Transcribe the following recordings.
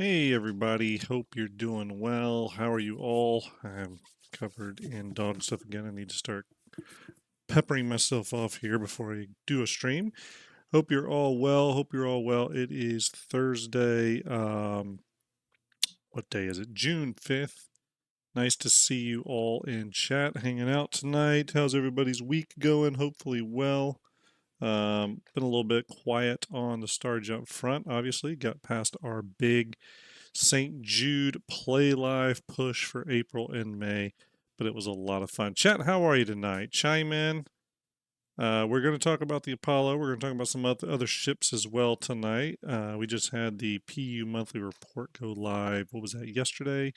Hey everybody, hope you're doing well. How are you all? I'm covered in dog stuff again. I need to start peppering myself off here before I do a stream. Hope you're all well. Hope you're all well. It is Thursday. What day is it? June 5th. Nice to see you all in chat hanging out tonight. How's everybody's week going? Hopefully well. Been a little bit quiet on the Starjump front, obviously. Got past our big St. Jude Play Live push for April and May, but it was a lot of fun. Chat, how are you tonight? Chime in. We're going to talk about the Apollo. We're going to talk about some other ships as well tonight. We just had the PU monthly report go live. What was that, yesterday?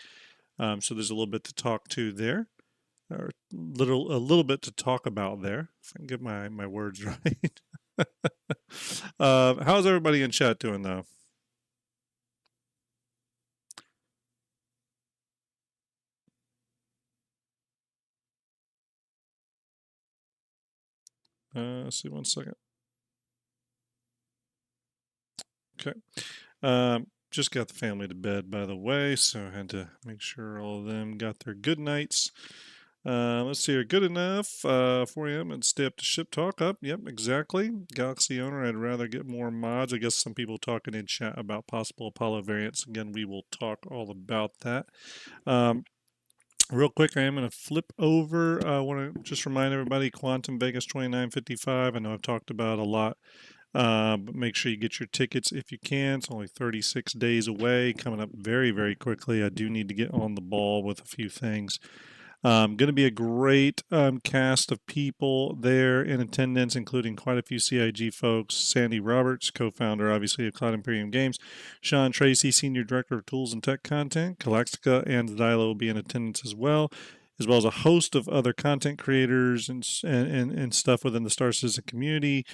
So there's a little bit to talk to there, or a little bit to talk about there. If I can get my words right. How's everybody in chat doing though? See, one second. Okay. Just got the family to bed, by the way, so I had to make sure all of them got their good nights. Let's see here. Good enough. 4 a.m. and stay up to ship talk up. Yep, exactly. Galaxy owner, I'd rather get more mods. I guess some people talking in chat about possible Apollo variants. Again, we will talk all about that. Real quick, I am going to flip over. I want to just remind everybody, Quantum Vegas 2955. I know I've talked about a lot. But make sure you get your tickets if you can. It's only 36 days away, coming up very, very quickly. I do need to get on the ball with a few things. Going to be a great cast of people there in attendance, including quite a few CIG folks. Sandy Roberts, co-founder, obviously, of Cloud Imperium Games. Sean Tracy, Senior Director of Tools and Tech Content. Calaxtica and Zylo will be in attendance as well as a host of other content creators and stuff within the Star Citizen community.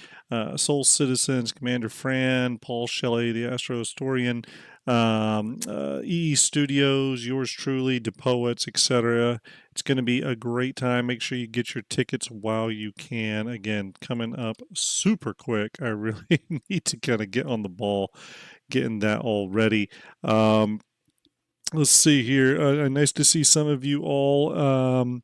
Soul Citizens, Commander Fran, Paul Shelley, the Astro Historian, EE Studios, yours truly, DePoets, etc. It's going to be a great time. Make sure you get your tickets while you can. Again, coming up super quick. I really need to kind of get on the ball, getting that all ready. Let's see here. Nice to see some of you all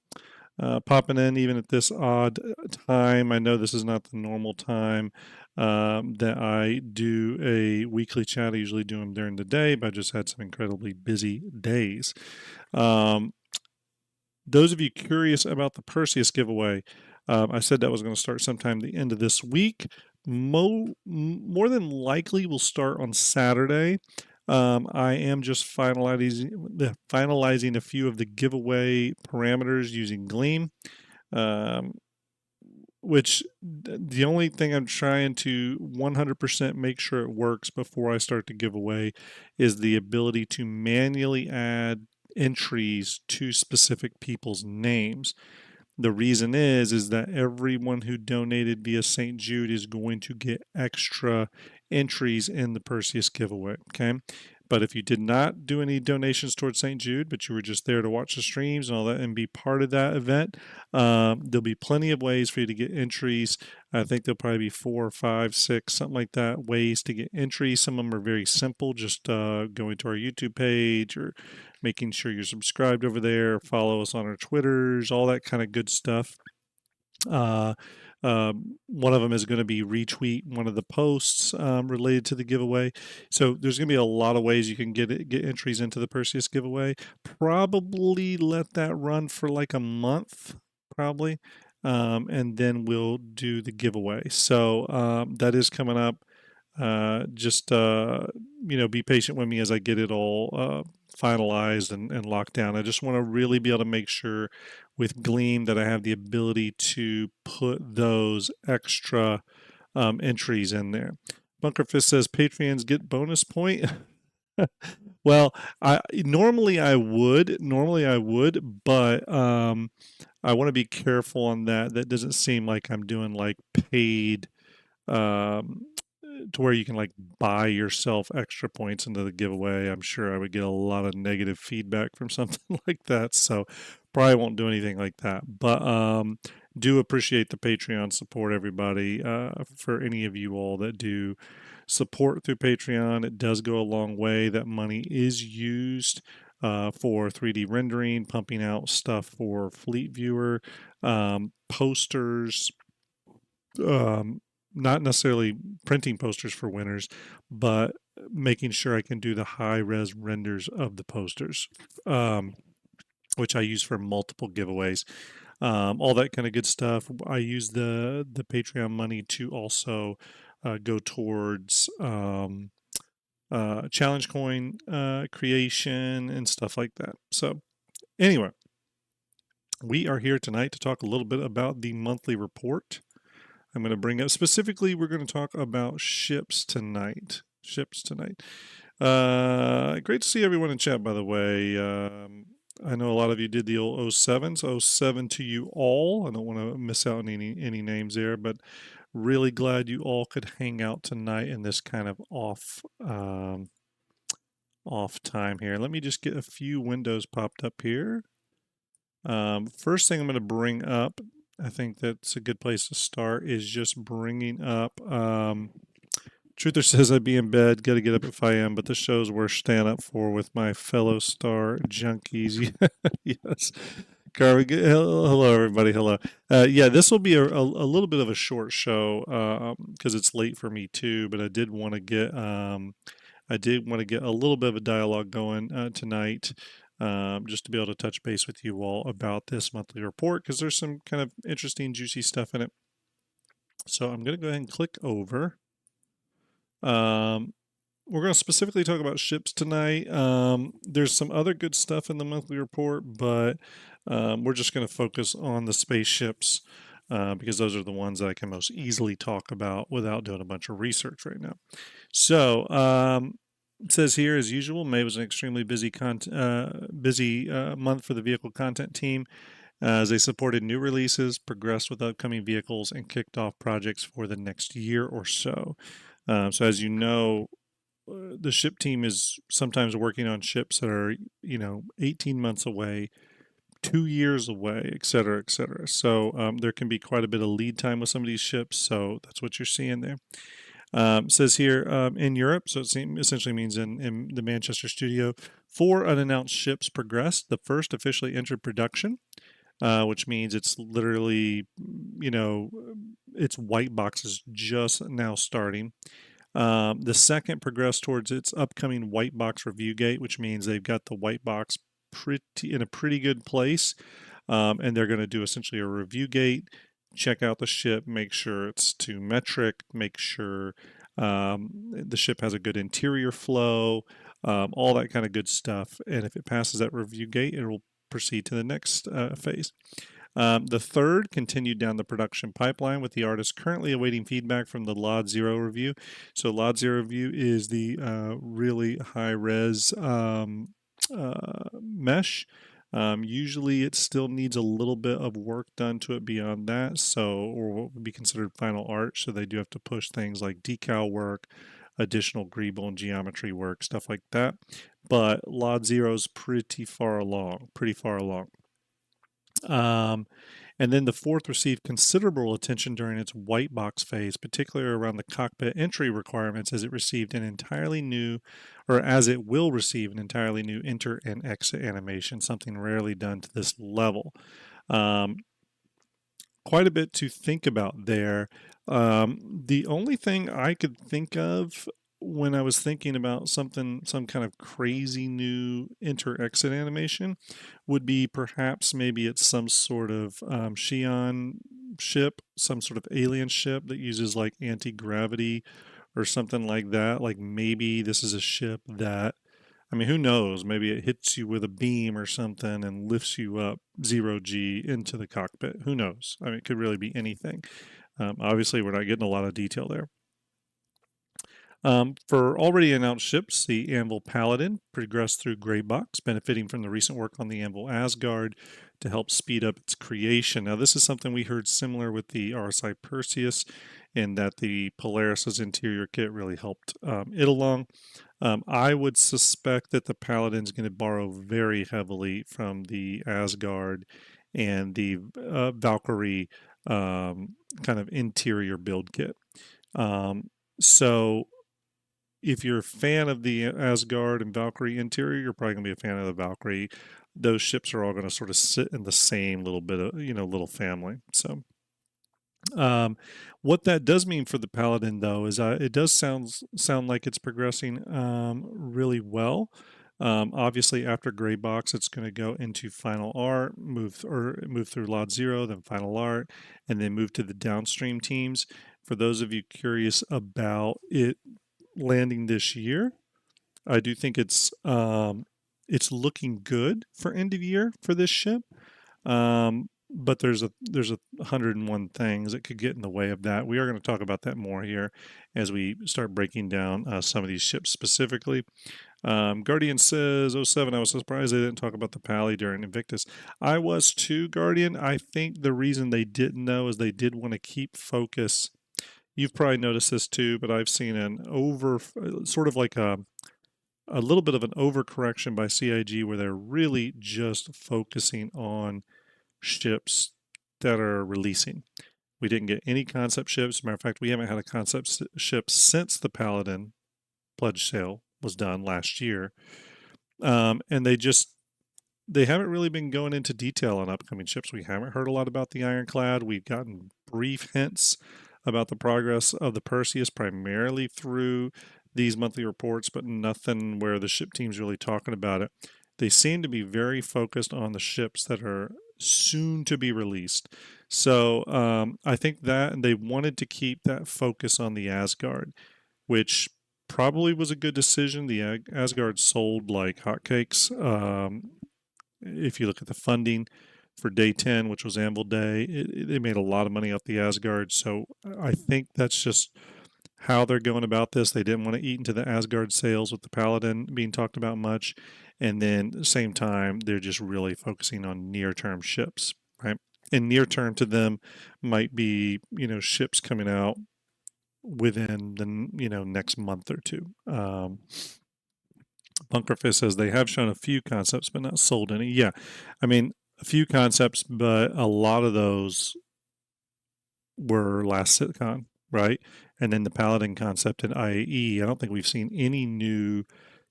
popping in even at this odd time. I know this is not the normal time that I do a weekly chat. I usually do them during the day, but I just had some incredibly busy days. Those of you curious about the Perseus giveaway, I said that was going to start sometime the end of this week. More than likely will start on Saturday. I am just finalizing a few of the giveaway parameters using Gleam, which the only thing I'm trying to 100% make sure it works before I start to give away is the ability to manually add entries to specific people's names. The reason is that everyone who donated via St. Jude is going to get extra entries in the Perseus giveaway. Okay. But if you did not do any donations towards St. Jude, but you were just there to watch the streams and all that and be part of that event, there'll be plenty of ways for you to get entries. I think there'll probably be 4, 5, 6, something like that, ways to get entries. Some of them are very simple, just going to our YouTube page or making sure you're subscribed over there, follow us on our Twitters, all that kind of good stuff. One of them is going to be retweet one of the posts related to the giveaway. So there's going to be a lot of ways you can get entries into the Perseus giveaway. Probably let that run for like a month, probably, and then we'll do the giveaway. So that is coming up. Just be patient with me as I get it all finalized and locked down. I just want to really be able to make sure with Gleam that I have the ability to put those extra entries in there. Bunkerfist says Patreons get bonus point. Well, normally I would, but I want to be careful on that. That doesn't seem like I'm doing like paid to where you can like buy yourself extra points into the giveaway. I'm sure I would get a lot of negative feedback from something like that. So probably won't do anything like that. But do appreciate the Patreon support, everybody, for any of you all that do support through Patreon. It does go a long way. That money is used for 3D rendering, pumping out stuff for Fleet Viewer, posters, not necessarily printing posters for winners, but making sure I can do the high res renders of the posters, which I use for multiple giveaways. All that kind of good stuff. I use the Patreon money to also go towards challenge coin creation and stuff like that. So anyway, we are here tonight to talk a little bit about the monthly report. I'm going to bring up specifically, we're going to talk about ships tonight. Ships tonight. Great to see everyone in chat, by the way. I know a lot of you did the old 07s. 07 to you all. I don't want to miss out on any names there, but really glad you all could hang out tonight in this kind of off time here. Let me just get a few windows popped up here. First thing I'm going to bring up, I think that's a good place to start, is just bringing up Truther says I'd be in bed, gotta get up at 5 a.m., but this show's worth staying up for with my fellow star junkies. Yes. Carver, hello, everybody. Hello. Yeah, this will be a little bit of a short show because it's late for me too, but I did want to get a little bit of a dialogue going tonight. Just to be able to touch base with you all about this monthly report because there's some kind of interesting, juicy stuff in it. So I'm going to go ahead and click over. We're going to specifically talk about ships tonight. There's some other good stuff in the monthly report, but we're just going to focus on the spaceships because those are the ones that I can most easily talk about without doing a bunch of research right now. So it says here, as usual, May was an extremely busy month for the vehicle content team as they supported new releases, progressed with upcoming vehicles, and kicked off projects for the next year or so. So as you know, the ship team is sometimes working on ships that are, 18 months away, 2 years away, et cetera, et cetera. So there can be quite a bit of lead time with some of these ships. So that's what you're seeing there. Says here in Europe, so it essentially means in the Manchester studio, 4 unannounced ships progressed. The first officially entered production, which means it's literally, it's white boxes just now starting. The second progressed towards its upcoming white box review gate, which means they've got the white box in a pretty good place, and they're going to do essentially a review gate, check out the ship, make sure it's to metric, make sure the ship has a good interior flow, all that kind of good stuff. And if it passes that review gate, it will proceed to the next phase. The third continued down the production pipeline with the artist currently awaiting feedback from the LOD Zero review. So LOD Zero review is the really high res mesh. Usually it still needs a little bit of work done to it beyond that, or what would be considered final art. So they do have to push things like decal work, additional greeble and geometry work, stuff like that. But LOD Zero is pretty far along. And then the fourth received considerable attention during its white box phase, particularly around the cockpit entry requirements, as it will receive an entirely new enter and exit animation, something rarely done to this level. Quite a bit to think about there. The only thing I could think of when I was thinking about some kind of crazy new enter-exit animation would be perhaps maybe it's some sort of Xi'an ship, some sort of alien ship that uses like anti-gravity or something like that. Like maybe this is a ship that, I mean, who knows? Maybe it hits you with a beam or something and lifts you up 0G into the cockpit. Who knows? I mean, it could really be anything. Obviously, we're not getting a lot of detail there. For already announced ships, the Anvil Paladin progressed through Grey Box, benefiting from the recent work on the Anvil Asgard to help speed up its creation. Now, this is something we heard similar with the RSI Perseus, in that the Polaris's interior kit really helped it along. I would suspect that the Paladin's going to borrow very heavily from the Asgard and the Valkyrie kind of interior build kit. So if you're a fan of the Asgard and Valkyrie interior, you're probably going to be a fan of the Valkyrie. Those ships are all going to sort of sit in the same little bit of, little family. So, um, what that does mean for the Paladin, though, is it does sound like it's progressing really well. Obviously, after Gray Box, it's going to go into Final Art, move through Lot Zero, then Final Art, and then move to the downstream teams. For those of you curious about it landing this year, I do think it's looking good for end of year for this ship. But there's a 101 things that could get in the way of that. We are going to talk about that more here as we start breaking down some of these ships specifically. Guardian says, "Oh 07, I was surprised they didn't talk about the Pally during Invictus." I was too, Guardian. I think the reason they didn't know is they did want to keep focus. You've probably noticed this too, but I've seen sort of like a little bit of an overcorrection by CIG where they're really just focusing on ships that are releasing. We didn't get any concept ships. Matter of fact, we haven't had a concept ship since the Paladin pledge sale was done last year. And they haven't really been going into detail on upcoming ships. We haven't heard a lot about the Ironclad. We've gotten brief hints about the progress of the Perseus primarily through these monthly reports, but nothing where the ship team's really talking about it. They seem to be very focused on the ships that are soon to be released. So I think that they wanted to keep that focus on the Asgard, which probably was a good decision. The Asgard sold like hotcakes. If you look at the funding for day 10, which was Anvil Day, they made a lot of money off the Asgard. So I think that's just how they're going about this. They didn't want to eat into the Asgard sales with the Paladin being talked about much. And then at the same time, they're just really focusing on near-term ships, right? And near-term to them might be, ships coming out within the, next month or two. Bunkerfist says they have shown a few concepts, but not sold any. Yeah, I mean, a few concepts, but a lot of those were last SitCon, right? And then the Paladin concept in IAE. I don't think we've seen any new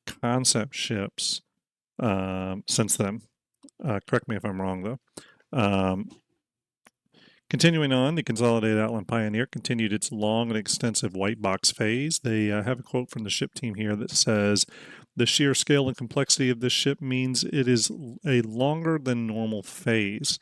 concept ships since then. Correct me if I'm wrong, though. Continuing on, the Consolidated Outland Pioneer continued its long and extensive white box phase. They have a quote from the ship team here that says, "The sheer scale and complexity of this ship means it is a longer than normal phase."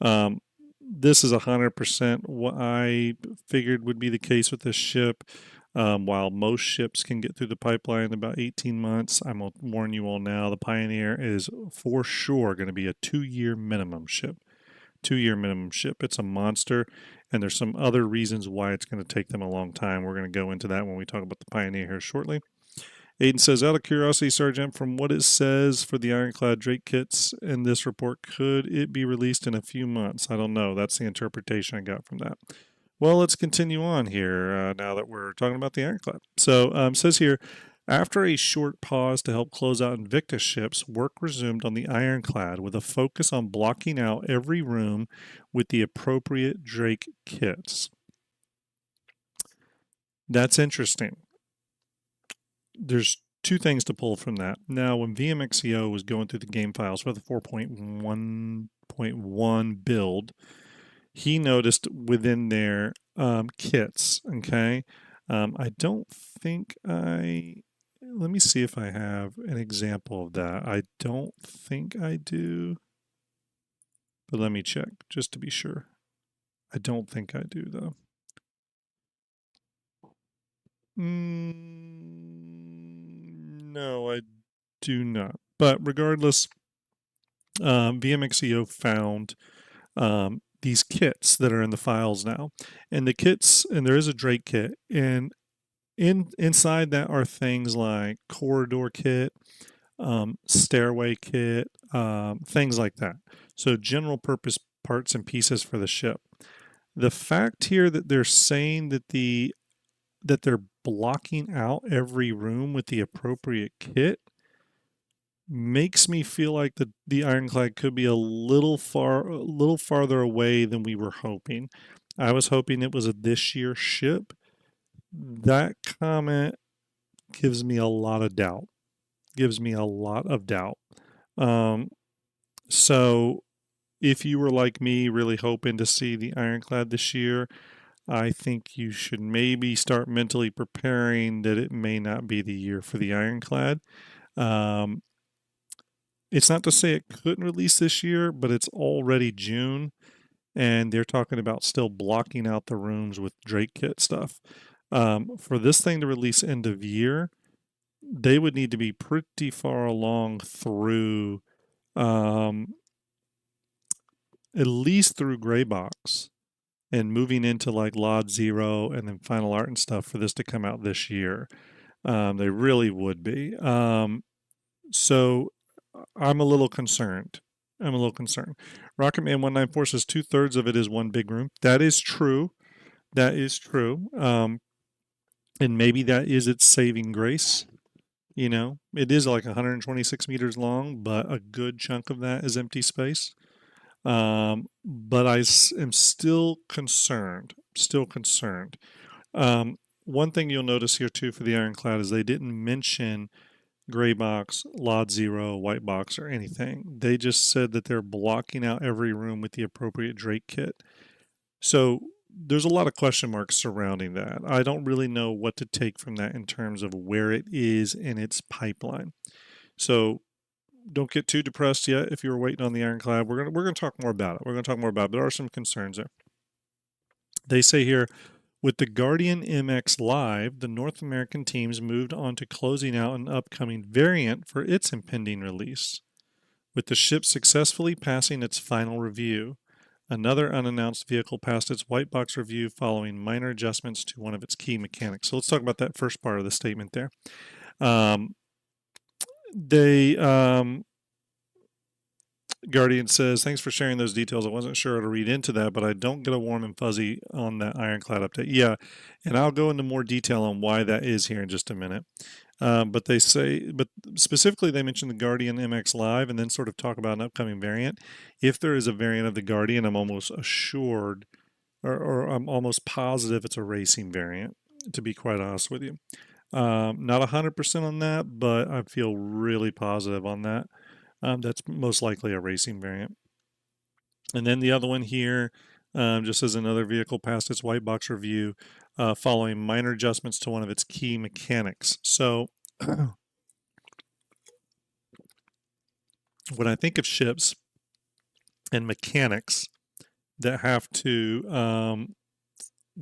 This is 100% what I figured would be the case with this ship. While most ships can get through the pipeline in about 18 months, I'm going to warn you all now, the Pioneer is for sure going to be a 2-year minimum ship. 2-year minimum ship. It's a monster, and there's some other reasons why it's going to take them a long time. We're going to go into that when we talk about the Pioneer here shortly. Aiden says, out of curiosity, Sergeant, from what it says for the Ironclad Drake kits in this report, could it be released in a few months? I don't know. That's the interpretation I got from that. Well, let's continue on here now that we're talking about the Ironclad. So it says here, after a short pause to help close out Invictus ships, work resumed on the Ironclad with a focus on blocking out every room with the appropriate Drake kits. That's interesting. There's two things to pull from that. Now, when VMXEO was going through the game files for the 4.1.1 build, he noticed within their kits, okay? I don't think let me see if I have an example of that. I don't think I do, but let me check just to be sure. I don't think I do, though. No, I do not. But regardless, VMXEO found these kits that are in the files now, and the kits, and there is a Drake kit, and inside that are things like corridor kit, stairway kit, things like that. So general purpose parts and pieces for the ship. The fact here that they're saying that they're blocking out every room with the appropriate kit makes me feel like the Ironclad could be a little farther away than we were hoping. I was hoping it was a this year ship. That comment gives me a lot of doubt. Gives me a lot of doubt. Um, so if you were like me, really hoping to see the Ironclad this year, I think you should maybe start mentally preparing that it may not be the year for the Ironclad. Um, it's not to say it couldn't release this year, but it's already June, and they're talking about still blocking out the rooms with Drake kit stuff. For this thing to release end of year, they would need to be pretty far along through, um, at least through Gray Box and moving into like Lot Zero and then Final Art and stuff for this to come out this year. They really would be. So I'm a little concerned. I'm a little concerned. Rocket Man 194 says 2/3 of it is one big room. That is true. That is true. And maybe that is its saving grace. You know, it is like 126 meters long, but a good chunk of that is empty space. But am still concerned. Still concerned. One thing you'll notice here too for the Ironclad is they didn't mention gray box, Lot Zero, white box, or anything. They just said that they're blocking out every room with the appropriate Drake kit. So there's a lot of question marks surrounding that. I don't really know what to take from that in terms of where it is in its pipeline. So don't get too depressed yet if you're waiting on the Ironclad. We're gonna talk more about it. We're gonna talk more about it. There are some concerns there. They say here, with the Guardian MX Live, the North American teams moved on to closing out an upcoming variant for its impending release. With the ship successfully passing its final review, another unannounced vehicle passed its white box review following minor adjustments to one of its key mechanics. So let's talk about that first part of the statement there. They Guardian says, thanks for sharing those details. I wasn't sure how to read into that, but I don't get a warm and fuzzy on that Ironclad update. Yeah, and I'll go into more detail on why that is here in just a minute. But they say, but specifically, they mention the Guardian MX Live and then sort of talk about an upcoming variant. If there is a variant of the Guardian, I'm almost assured, or I'm almost positive it's a racing variant, to be quite honest with you. Not 100% on that, but I feel really positive on that. That's most likely a racing variant. And then the other one here, just as another vehicle passed its white box review following minor adjustments to one of its key mechanics. So when I think of ships and mechanics that have to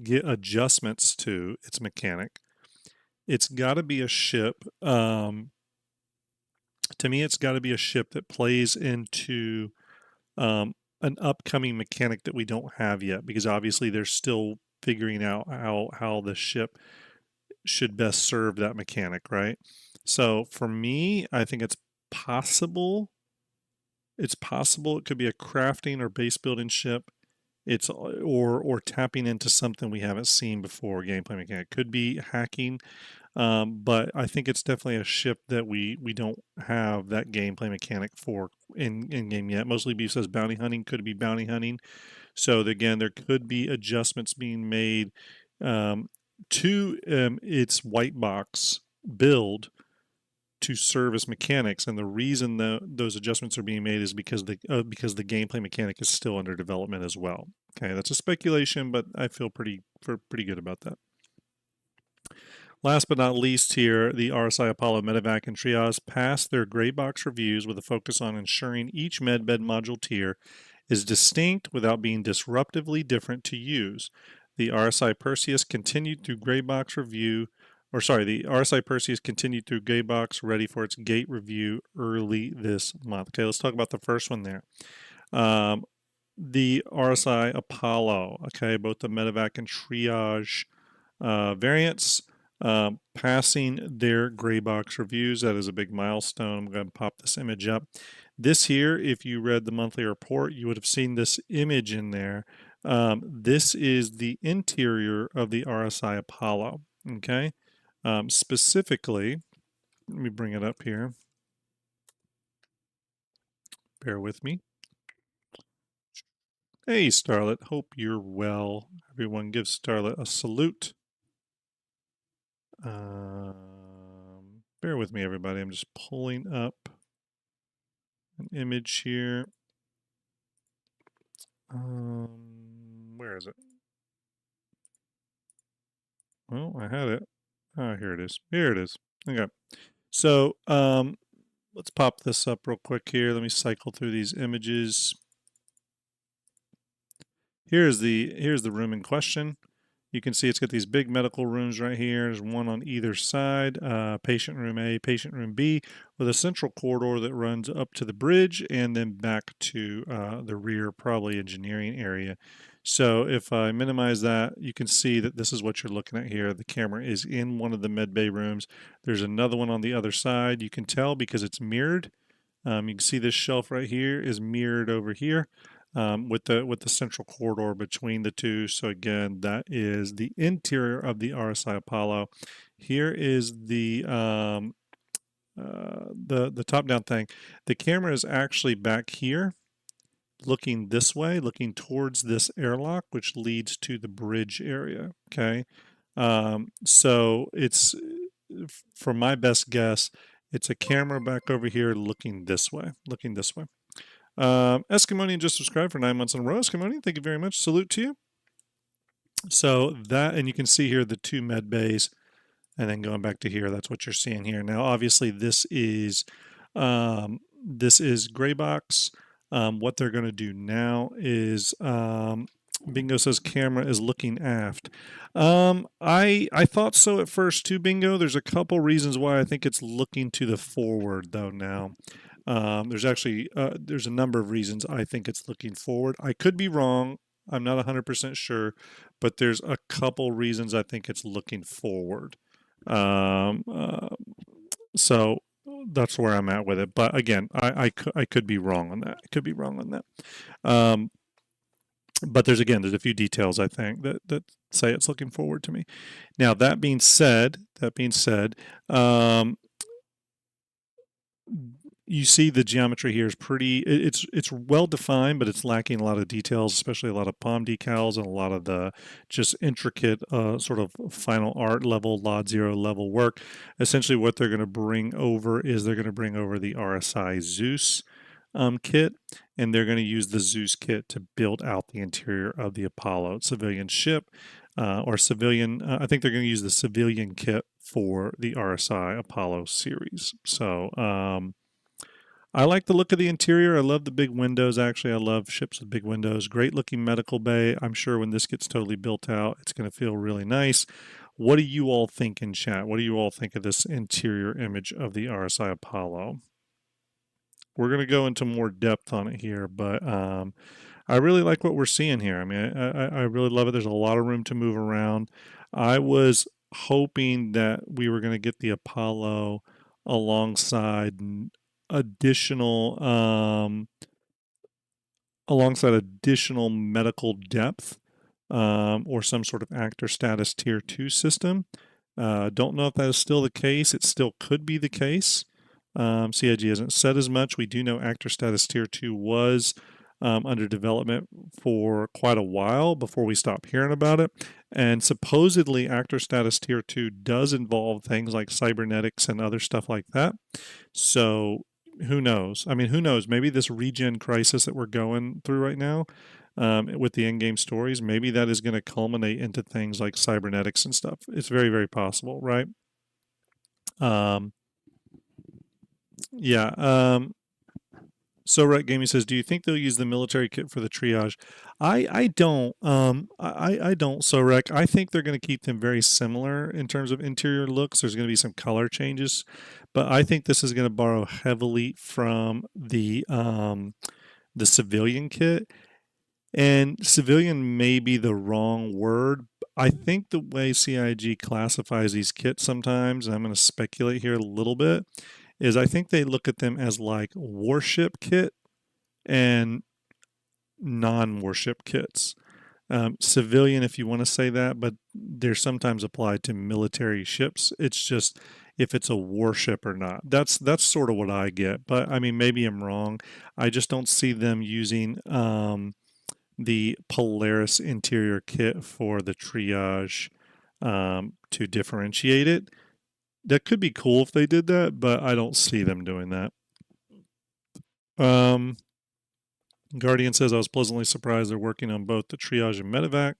get adjustments to its mechanic, it's got to be a ship. To me, it's got to be a ship that plays into an upcoming mechanic that we don't have yet, because obviously they're still figuring out how the ship should best serve that mechanic, right? So for me, I think it's possible. It's possible it could be a crafting or base building ship. It's or tapping into something we haven't seen before. Gameplay mechanic could be hacking. But I think it's definitely a ship that we don't have that gameplay mechanic for in game yet. Mostly Beef says bounty hunting could be bounty hunting. So again, there could be adjustments being made to its white box build to serve as mechanics, and the reason those adjustments are being made is because the gameplay mechanic is still under development as well. Okay, that's a speculation, but I feel pretty good about that. Last but not least here, the RSI Apollo Medevac and Triage passed their gray box reviews with a focus on ensuring each medbed module tier is distinct without being disruptively different to use. The RSI Perseus continued through gray box review, the RSI Perseus continued through gray box, ready for its gate review early this month. Okay, let's talk about the first one there. The RSI Apollo, okay, both the Medevac and Triage variants, passing their gray box reviews. That is a big milestone. I'm going to pop this image up. This here, if you read the monthly report, you would have seen this image in there. This is the interior of the RSI Apollo. Okay. Specifically, let me bring it up here. Bear with me. Hey, Starlet. Hope you're well. Everyone give Starlet a salute. bear with me, everybody. I'm just pulling up an image here. Where is it? Well, I had it. Ah, here it is. Here it is. Okay. So, let's pop this up real quick here. Let me cycle through these images. Here's the room in question. You can see it's got these big medical rooms right here. There's one on either side, patient room A, patient room B, with a central corridor that runs up to the bridge and then back to the rear, probably engineering area. So if I minimize that, you can see that this is what you're looking at here. The camera is in one of the med bay rooms. There's another one on the other side. You can tell because it's mirrored. You can see this shelf right here is mirrored over here with the central corridor between the two. So again, that is the interior of the RSI Apollo. Here is the top down thing. The camera is actually back here, looking this way, looking towards this airlock, which leads to the bridge area. Okay, so it's, for my best guess, it's a camera back over here looking this way, Eskimonian just subscribed for 9 months in a row. Eskimonian, thank you very much. Salute to you. So that, and you can see here the two med bays, and then going back to here, that's what you're seeing here. Now, obviously, this is gray box. What they're going to do now is Bingo says camera is looking aft. I thought so at first too, Bingo. There's a couple reasons why I think it's looking to the forward though now. There's actually there's a number of reasons I think it's looking forward. I could be wrong. I'm not 100% sure, but there's a couple reasons I think it's looking forward. Um, uh, so that's where I'm at with it. But again, I could be wrong on that. I could be wrong on that. But there's a few details I think that say it's looking forward to me. Now that being said, you see the geometry here is pretty, it's well defined, but it's lacking a lot of details, especially a lot of palm decals and a lot of the just intricate sort of final art level, LOD 0 level work. Essentially what they're going to bring over is they're going to bring over the RSI Zeus kit, and they're going to use the Zeus kit to build out the interior of the Apollo civilian ship. Or civilian, I think they're going to use the civilian kit for the RSI Apollo series. So, I like the look of the interior. I love the big windows. Actually, I love ships with big windows. Great looking medical bay. I'm sure when this gets totally built out, it's going to feel really nice. What do you all think in chat? What do you all think of this interior image of the RSI Apollo? We're going to go into more depth on it here, but I really like what we're seeing here. I mean, I really love it. There's a lot of room to move around. I was hoping that we were going to get the Apollo alongside additional medical depth or some sort of actor status tier 2 system. Don't know if that is still the case. It still could be the case. CIG hasn't said as much. We do know actor status tier 2 was under development for quite a while before we stopped hearing about it. And supposedly actor status tier 2 does involve things like cybernetics and other stuff like that. So who knows? I mean, who knows? Maybe this regen crisis that we're going through right now with the in-game stories, maybe that is going to culminate into things like cybernetics and stuff. It's very, very possible, right? Yeah. So Rec Gaming says, "Do you think they'll use the military kit for the triage?" I don't. I don't. So Rec, I think they're going to keep them very similar in terms of interior looks. There's going to be some color changes, but I think this is going to borrow heavily from the civilian kit. And civilian may be the wrong word. I think the way CIG classifies these kits sometimes, and I'm going to speculate here a little bit, is I think they look at them as like warship kit and non-warship kits. Civilian, if you want to say that, but they're sometimes applied to military ships. It's just if it's a warship or not. That's sort of what I get. But I mean, maybe I'm wrong. I just don't see them using the Polaris interior kit for the triage to differentiate it. That could be cool if they did that, but I don't see them doing that. Um, Guardian says I was pleasantly surprised they're working on both the triage and medevac.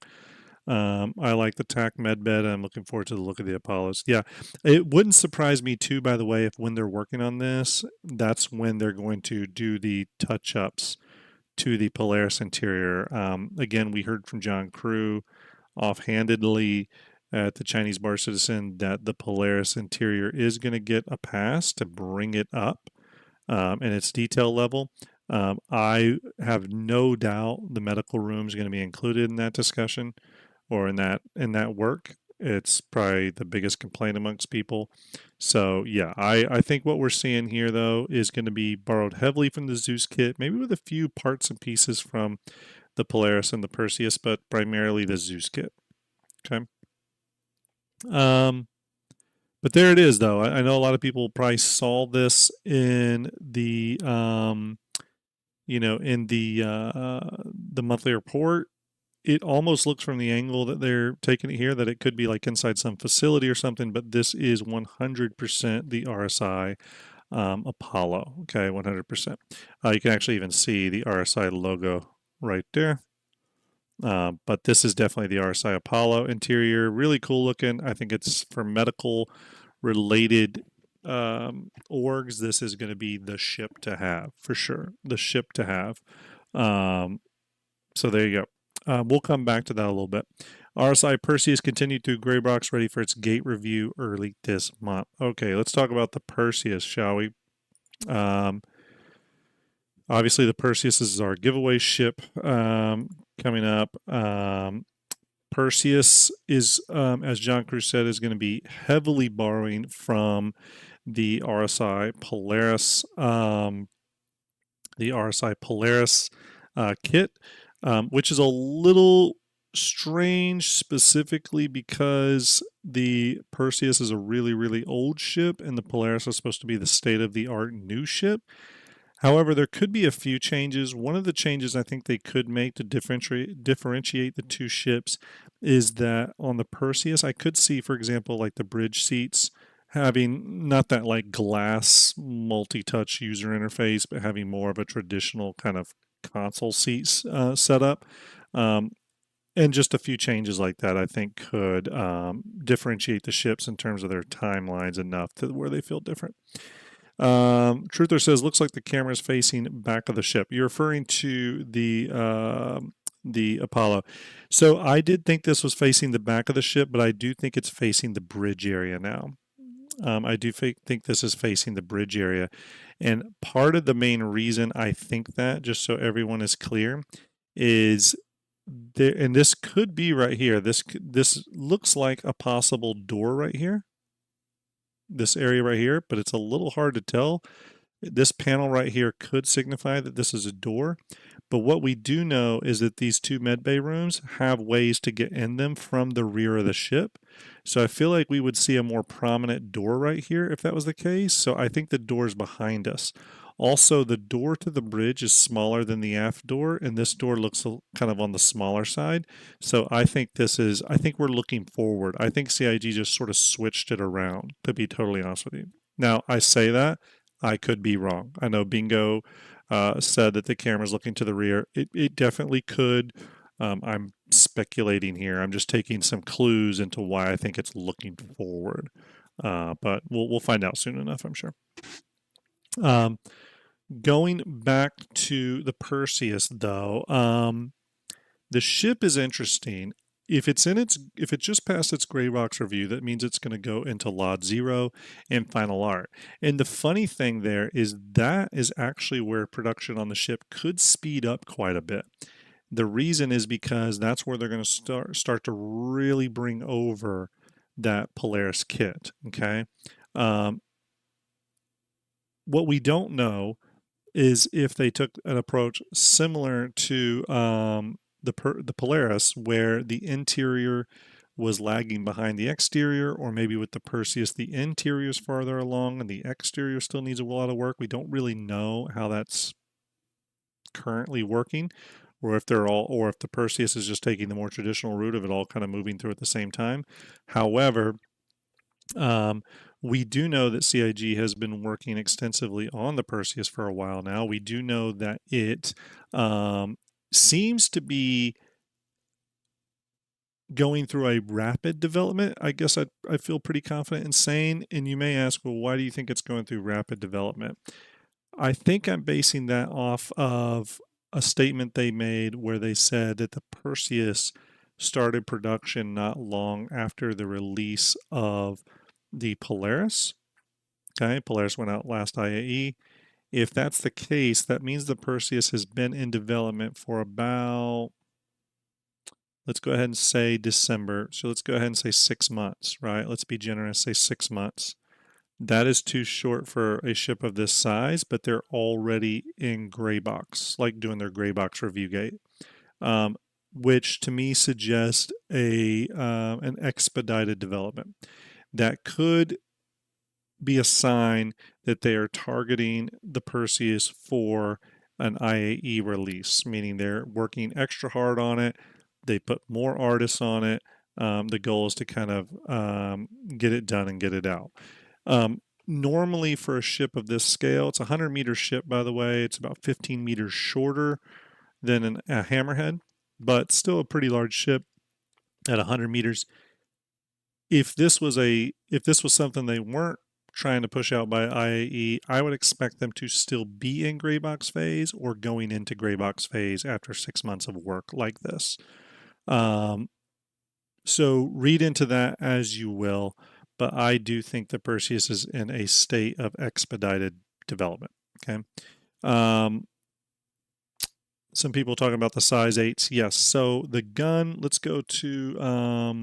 I like the TAC med bed, and I'm looking forward to the look of the Apollos. Yeah, it wouldn't surprise me too, by the way, if when they're working on this, that's when they're going to do the touch ups to the Polaris interior. Again, we heard from John Crew offhandedly at the Chinese Bar Citizen that the Polaris interior is going to get a pass to bring it up in its detail level. I have no doubt the medical room is going to be included in that discussion or in that work. It's probably the biggest complaint amongst people. So yeah, I think what we're seeing here though is going to be borrowed heavily from the Zeus kit, maybe with a few parts and pieces from the Polaris and the Perseus, but primarily the Zeus kit. Okay. Um, but there it is though. I know a lot of people probably saw this in the monthly report. It almost looks from the angle that they're taking it here that it could be like inside some facility or something, but this is 100% the RSI Apollo. Okay, 100%. You can actually even see the RSI logo right there. But this is definitely the RSI Apollo interior. Really cool looking. I think it's for medical related orgs. This is going to be the ship to have for sure. The ship to have. So there you go. We'll come back to that a little bit. RSI Perseus continued through gray box, ready for its gate review early this month. Okay, let's talk about the Perseus, shall we? Obviously, the Perseus is our giveaway ship coming up. Perseus is, as John Cruz said, is going to be heavily borrowing from the RSI Polaris, kit, which is a little strange specifically because the Perseus is a really, really old ship and the Polaris is supposed to be the state of the art new ship. However, there could be a few changes. One of the changes I think they could make to differentiate the two ships is that on the Perseus, I could see, for example, like the bridge seats having not that like glass multi-touch user interface, but having more of a traditional kind of console seats setup. And just a few changes like that, I think, could differentiate the ships in terms of their timelines enough to where they feel different. Truther says, looks like the camera is facing back of the ship. You're referring to the Apollo. So I did think this was facing the back of the ship, but I do think it's facing the bridge area now. I do think this is facing the bridge area. And part of the main reason I think that, just so everyone is clear, is there, and this could be right here. This looks like a possible door right here, this area right here, but it's a little hard to tell. This panel right here could signify that this is a door, but what we do know is that these two medbay rooms have ways to get in them from the rear of the ship. So I feel like we would see a more prominent door right here if that was the case. So I think the door is behind us. Also, the door to the bridge is smaller than the aft door, and this door looks kind of on the smaller side. So I think we're looking forward. I think CIG just sort of switched it around, to be totally honest with you. Now, I say that, I could be wrong. I know Bingo said that the camera's looking to the rear. It definitely could. I'm speculating here. I'm just taking some clues into why I think it's looking forward. But we'll find out soon enough, I'm sure. Going back to the Perseus, though, the ship is interesting. If it just passed its gray box review, that means it's going to go into Lot 0 and Final Art. And the funny thing there is that is actually where production on the ship could speed up quite a bit. The reason is because that's where they're going to start to really bring over that Polaris kit. Okay. What we don't know is if they took an approach similar to the Polaris, where the interior was lagging behind the exterior, or maybe with the Perseus, the interior is farther along and the exterior still needs a lot of work. We don't really know how that's currently working, or if the Perseus is just taking the more traditional route of it all kind of moving through at the same time. However, We do know that CIG has been working extensively on the Perseus for a while now. We do know that it seems to be going through a rapid development. I guess I feel pretty confident in saying, and you may ask, well, why do you think it's going through rapid development? I think I'm basing that off of a statement they made where they said that the Perseus started production not long after the release of the Polaris. Okay, Polaris went out last IAE. If that's the case, that means the Perseus has been in development for about, let's go ahead and say December. So let's go ahead and say 6 months, right? Let's be generous, say 6 months. That is too short for a ship of this size, but they're already in gray box, like doing their gray box review gate, which to me suggests an expedited development. That could be a sign that they are targeting the Perseus for an IAE release, meaning they're working extra hard on it. They put more artists on it. The goal is to kind of get it done and get it out. Normally, for a ship of this scale, it's a 100-meter ship, by the way. It's about 15 meters shorter than a hammerhead, but still a pretty large ship at 100 meters. If this was something they weren't trying to push out by IAE, I would expect them to still be in gray box phase or going into gray box phase after 6 months of work like this. So read into that as you will, but I do think the Perseus is in a state of expedited development. Okay. Some people talking about the size 8s. Yes. So the gun, let's go to a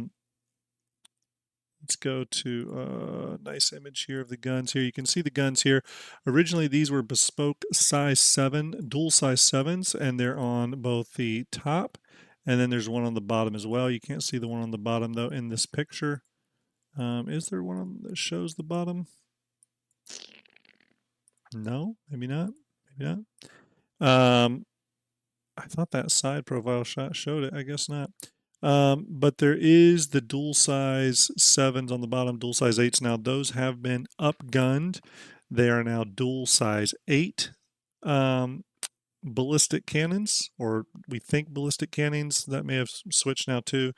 nice image here of the guns here. You can see the guns here. Originally, these were bespoke size 7, dual size 7s, and they're on both the top, and then there's one on the bottom as well. You can't see the one on the bottom, though, in this picture. Is there one that shows the bottom? No, maybe not. Maybe not. I thought that side profile shot showed it. I guess not. But there is the dual size 7s on the bottom, dual size 8s. Now, those have been upgunned. They are now dual size 8 ballistic cannons, or we think ballistic cannons. That may have switched now too.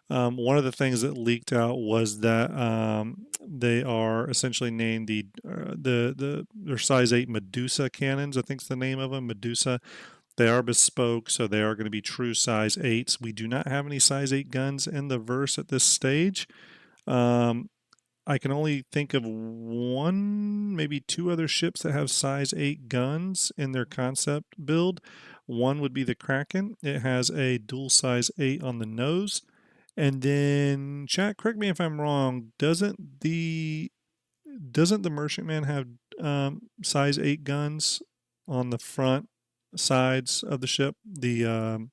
One of the things that leaked out was that they are essentially named their size 8 Medusa cannons. I think is the name of them, Medusa. They are bespoke, so they are going to be true size 8s. We do not have any size 8 guns in the verse at this stage. I can only think of one, maybe two other ships that have size 8 guns in their concept build. One would be the Kraken. It has a dual size 8 on the nose. And then, chat, correct me if I'm wrong, doesn't the Merchantman have size 8 guns on the front sides of the ship? The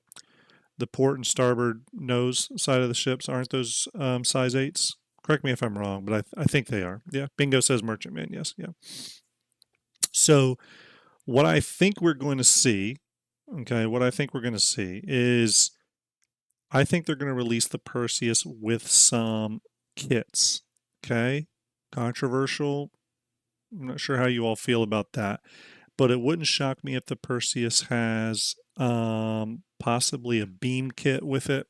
port and starboard nose side of the ships, aren't those size 8s? Correct me if I'm wrong, but I think they are. Yeah, Bingo says Merchantman. Yes, yeah. So what I think we're going to see, is I think they're going to release the Perseus with some kits. Okay, controversial. I'm not sure how you all feel about that, but it wouldn't shock me if the Perseus has possibly a beam kit with it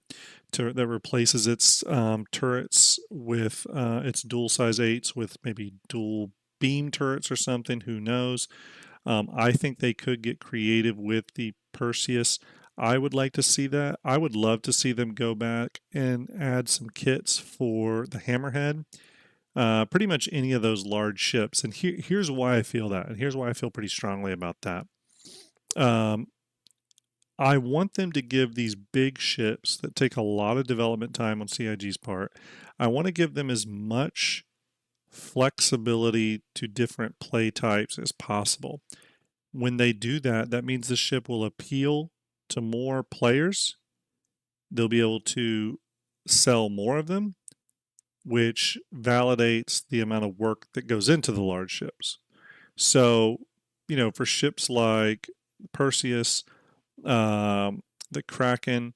that replaces its turrets with its dual size 8s with maybe dual beam turrets or something. Who knows? I think they could get creative with the Perseus. I would like to see that. I would love to see them go back and add some kits for the Hammerhead. Pretty much any of those large ships. And here's why I feel that. And here's why I feel pretty strongly about that. I want them to give these big ships that take a lot of development time on CIG's part, I want to give them as much flexibility to different play types as possible. When they do that, that means the ship will appeal to more players. They'll be able to sell more of them, which validates the amount of work that goes into the large ships. So, for ships like Perseus, the Kraken,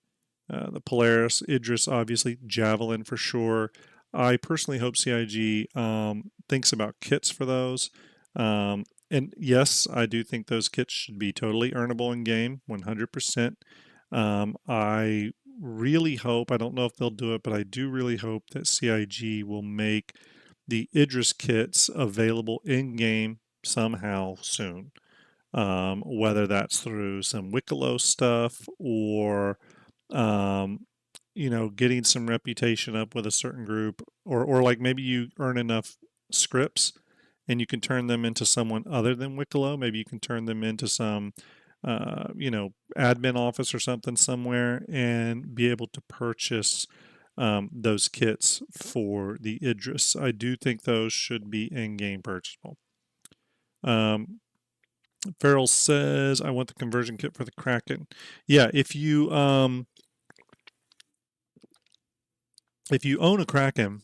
the Polaris, Idris, obviously, Javelin for sure. I personally hope CIG thinks about kits for those. And yes, I do think those kits should be totally earnable in game, 100%. I really hope, I don't know if they'll do it, but I do really hope that CIG will make the Idris kits available in game somehow soon. Whether that's through some Wicklow stuff or um, getting some reputation up with a certain group, or like maybe you earn enough scripts and you can turn them into someone other than Wicklow. Maybe you can turn them into some, admin office or something somewhere and be able to purchase those kits for the Idris. I do think those should be in-game purchasable. Um, Farrell says, "I want the conversion kit for the Kraken." Yeah, if you own a Kraken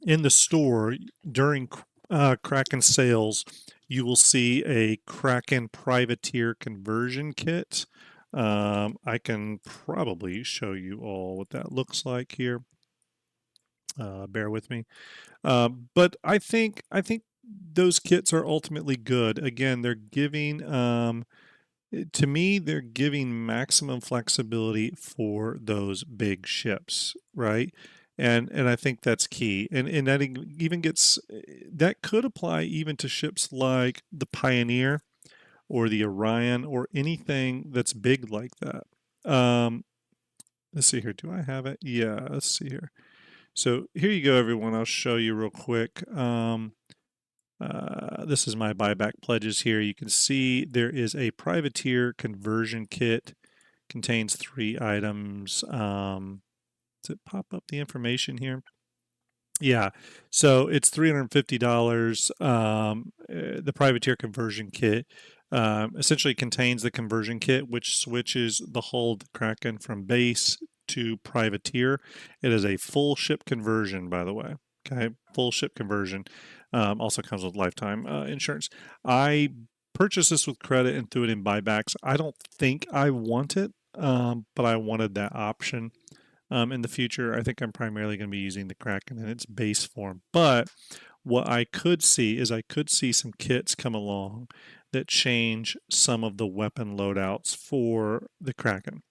in the store during Kraken sales, you will see a Kraken privateer conversion kit. I can probably show you all what that looks like here. Bear with me. But I think those kits are ultimately good. Again, they're giving to me, they're giving maximum flexibility for those big ships, right? And I think that's key. And that even gets that could apply even to ships like the Pioneer or the Orion or anything that's big like that. Let's see here. Do I have it? Yeah, let's see here. So here you go, everyone. I'll show you real quick. This is my buyback pledges here. You can see there is a privateer conversion kit, contains 3 items. Does it pop up the information here? Yeah, so it's $350. The privateer conversion kit essentially contains the conversion kit, which switches the hull of the Kraken from base to privateer. It is a full ship conversion, by the way. Okay, full ship conversion. Also comes with lifetime insurance. I purchased this with credit and threw it in buybacks. I don't think I want it, but I wanted that option. In the future, I think I'm primarily going to be using the Kraken in its base form. But what I could see is I could see some kits come along that change some of the weapon loadouts for the Kraken.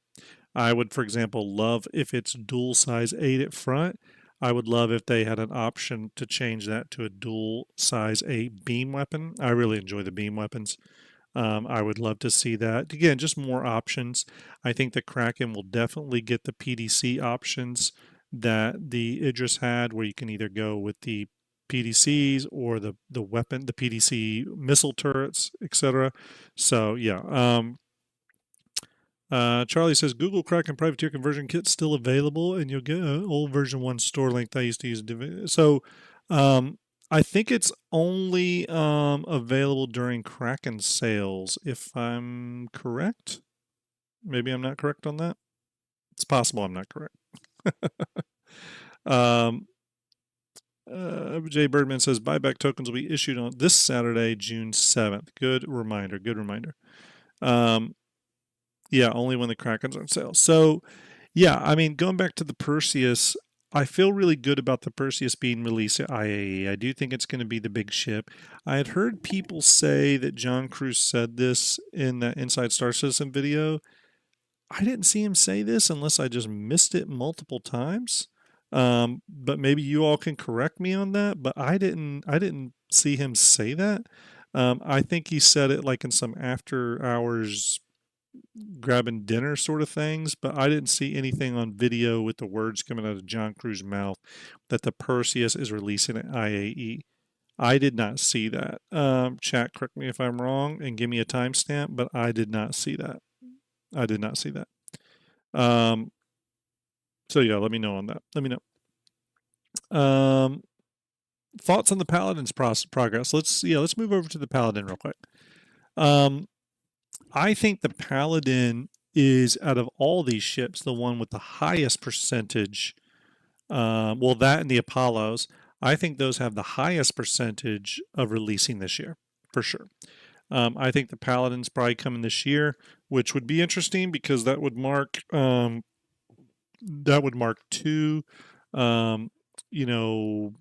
I would, for example, love if it's dual size 8 at front. I would love if they had an option to change that to a dual size 8 beam weapon. I really enjoy the beam weapons. I would love to see that. Again, just more options. I think the Kraken will definitely get the PDC options that the Idris had, where you can either go with the PDCs or the weapon, the PDC missile turrets, etc. So yeah. Charlie says Google Kraken Privateer conversion kit still available, and you'll get an old version 1 store link I used to use. So, I think it's only available during Kraken sales, if I'm correct. Maybe I'm not correct on that. It's possible I'm not correct. um, Jay Birdman says buyback tokens will be issued on this Saturday, June 7th. Good reminder. Good reminder. Yeah, only when the Kraken's on sale. So, yeah, I mean, going back to the Perseus, I feel really good about the Perseus being released at IAE. I do think it's going to be the big ship. I had heard people say that John Cruz said this in that Inside Star Citizen video. I didn't see him say this unless I just missed it multiple times. But maybe you all can correct me on that. But I didn't see him say that. I think he said it like in some after hours grabbing dinner sort of things, but I didn't see anything on video with the words coming out of John Cruz's mouth that the Perseus is releasing at IAE. I did not see that. Chat, correct me if I'm wrong and give me a timestamp, but I did not see that. I did not see that. So yeah, let me know on that. Let me know. Thoughts on the Paladin's progress? Let's move over to the Paladin real quick. I think the Paladin is, out of all these ships, the one with the highest percentage. Well, that and the Apollos, I think those have the highest percentage of releasing this year, for sure. I think the Paladin's probably coming this year, which would be interesting because that would mark two you know,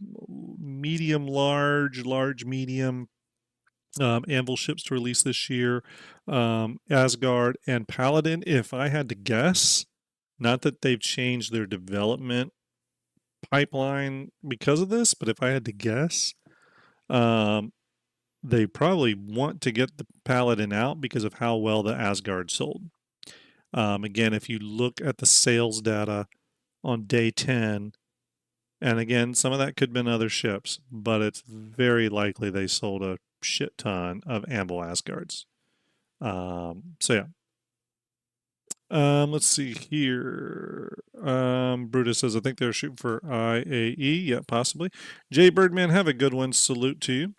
medium, large, medium anvil ships to release this year, Asgard and Paladin. If I had to guess, not that they've changed their development pipeline because of this, but if I had to guess, um, they probably want to get the Paladin out because of how well the Asgard sold. Again, if you look at the sales data on day 10, and again, some of that could have been other ships, but it's very likely they sold a shit ton of Anvil Asgards. So yeah. Let's see here. Brutus says, I think they're shooting for IAE. Yeah, possibly. Jay Birdman, have a good one. Salute to you.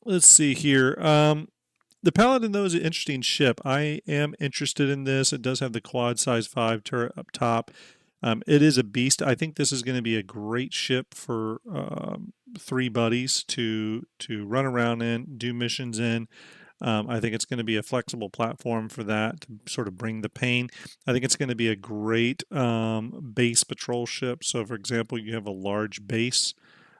Let's see here. The Paladin, though, is an interesting ship. I am interested in this. It does have the quad size 5 turret up top. It is a beast. I think this is going to be a great ship for 3 buddies to run around in, do missions in. I think it's going to be a flexible platform for that to sort of bring the pain. I think it's going to be a great base patrol ship. So, for example, you have a large base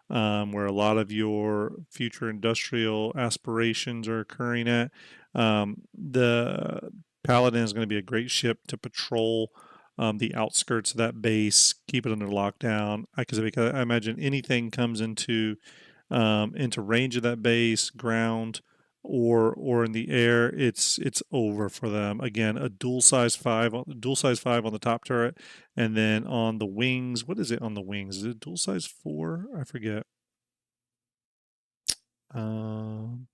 where a lot of your future industrial aspirations are occurring at. The Paladin is going to be a great ship to patrol the outskirts of that base, keep it under lockdown. Because I imagine anything comes into range of that base, ground, or in the air, it's over for them. Again, a dual size 5 on the top turret, and then on the wings, what is it on the wings? Is it dual size 4? I forget. Um,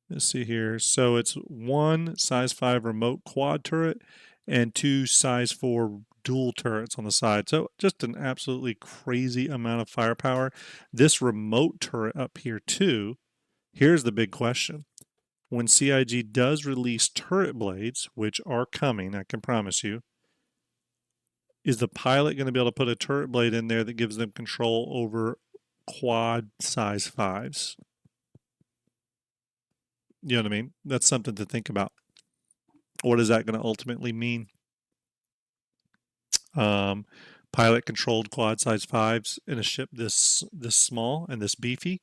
let's see here. So it's 1 size 5 remote quad turret and 2 size 4 dual turrets on the side. So just an absolutely crazy amount of firepower. This remote turret up here too. Here's the big question. When CIG does release turret blades, which are coming, I can promise you, is the pilot going to be able to put a turret blade in there that gives them control over quad size 5s? You know what I mean? That's something to think about. What is that going to ultimately mean? Um, Pilot controlled quad size 5s in a ship this small and this beefy,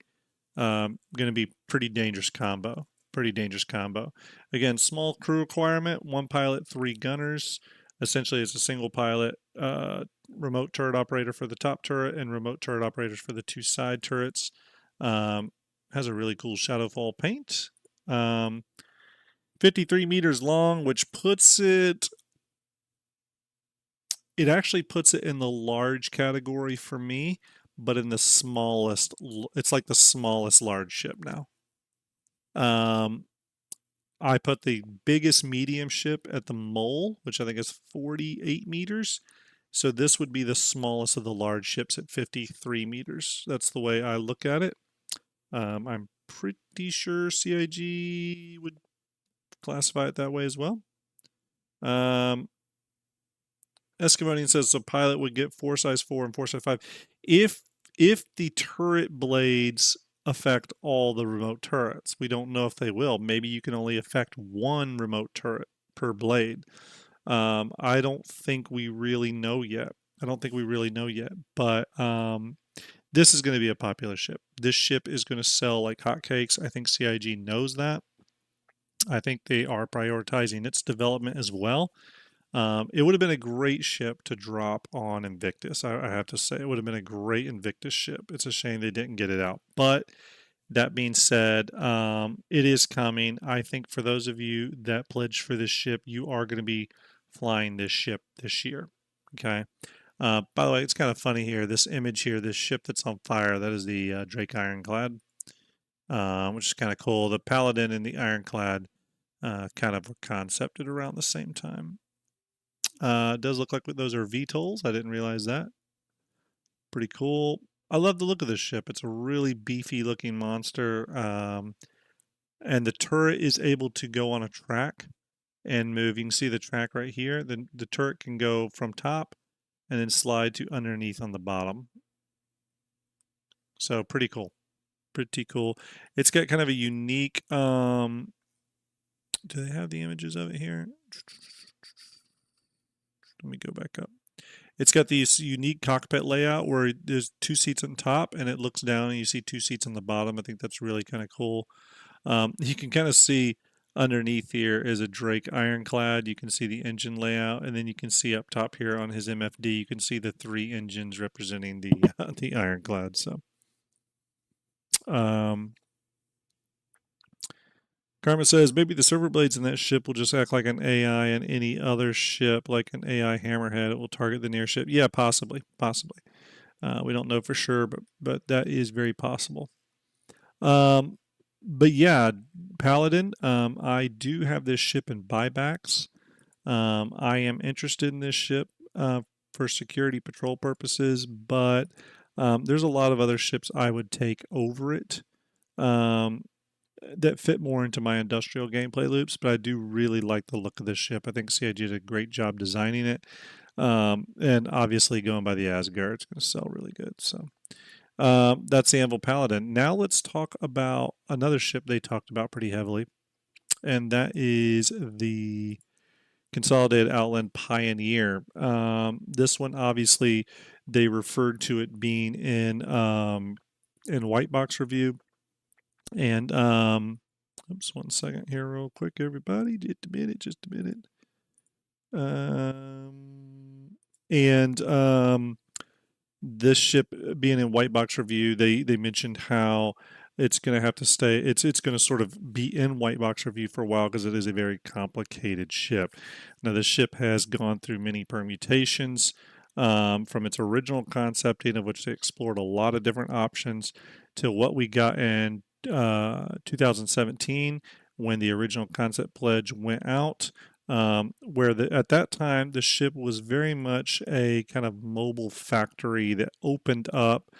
going to be pretty dangerous combo. Pretty dangerous combo. Again, small crew requirement: 1 pilot, 3 gunners. Essentially, it's a single pilot, remote turret operator for the top turret, and remote turret operators for the 2 side turrets. Has a really cool shadowfall paint. 53 meters long, which puts it. It actually puts it in the large category for me, but in the smallest. It's like the smallest large ship now. I put the biggest medium ship at the Mole, which I think is 48 meters. So this would be the smallest of the large ships at 53 meters. That's the way I look at it. I'm pretty sure CIG would classify it that way as well. Eskimonian says the pilot would get 4 size 4 and 4 size 5. If the turret blades affect all the remote turrets, we don't know if they will. Maybe you can only affect 1 remote turret per blade. I don't think we really know yet. But this is going to be a popular ship. This ship is going to sell like hotcakes. I think CIG knows that. I think they are prioritizing its development as well. It would have been a great ship to drop on Invictus. I have to say, it would have been a great Invictus ship. It's a shame they didn't get it out. But that being said, it is coming. I think for those of you that pledged for this ship, you are going to be flying this ship this year. Okay. By the way, it's kind of funny here. This image here, this ship that's on fire, that is the Drake Ironclad, which is kind of cool. The Paladin and the Ironclad kind of were concepted around the same time. It does look like those are VTOLs. I didn't realize that. Pretty cool. I love the look of this ship. It's a really beefy looking monster. And the turret is able to go on a track and move. You can see the track right here. The turret can go from top and then slide to underneath on the bottom. So pretty cool. Pretty cool. It's got kind of a unique, do they have the images of it here? Let me go back up. It's got these unique cockpit layout where there's 2 seats on top and it looks down and you see 2 seats on the bottom. I think that's really kind of cool. You can kind of see underneath here is a Drake ironclad. You can see the engine layout, and then you can see up top here on his MFD, you can see the 3 engines representing the the ironclad. So, Carmen says maybe the server blades in that ship will just act like an AI in any other ship, like an AI hammerhead. It will target the near ship. Yeah, possibly, possibly. We don't know for sure, but that is very possible. But yeah, Paladin. I do have this ship in buybacks. I am interested in this ship for security patrol purposes, but there's a lot of other ships I would take over it. That fit more into my industrial gameplay loops, but I do really like the look of this ship. I think CIG did a great job designing it. And obviously going by the Asgard, it's going to sell really good. So that's the Anvil Paladin. Now let's talk about another ship they talked about pretty heavily, and that is the Consolidated Outland Pioneer. This one, obviously, they referred to it being in White Box Review. And oops, 1 second here, real quick, everybody. Just a minute, just a minute. This ship being in White Box Review, they mentioned how it's going to have to stay. It's going to sort of be in White Box Review for a while because it is a very complicated ship. Now, the ship has gone through many permutations from its original concepting, of which they explored a lot of different options, to what we got in 2017 when the original concept pledge went out. Where at that time the ship was very much a kind of mobile factory that opened up,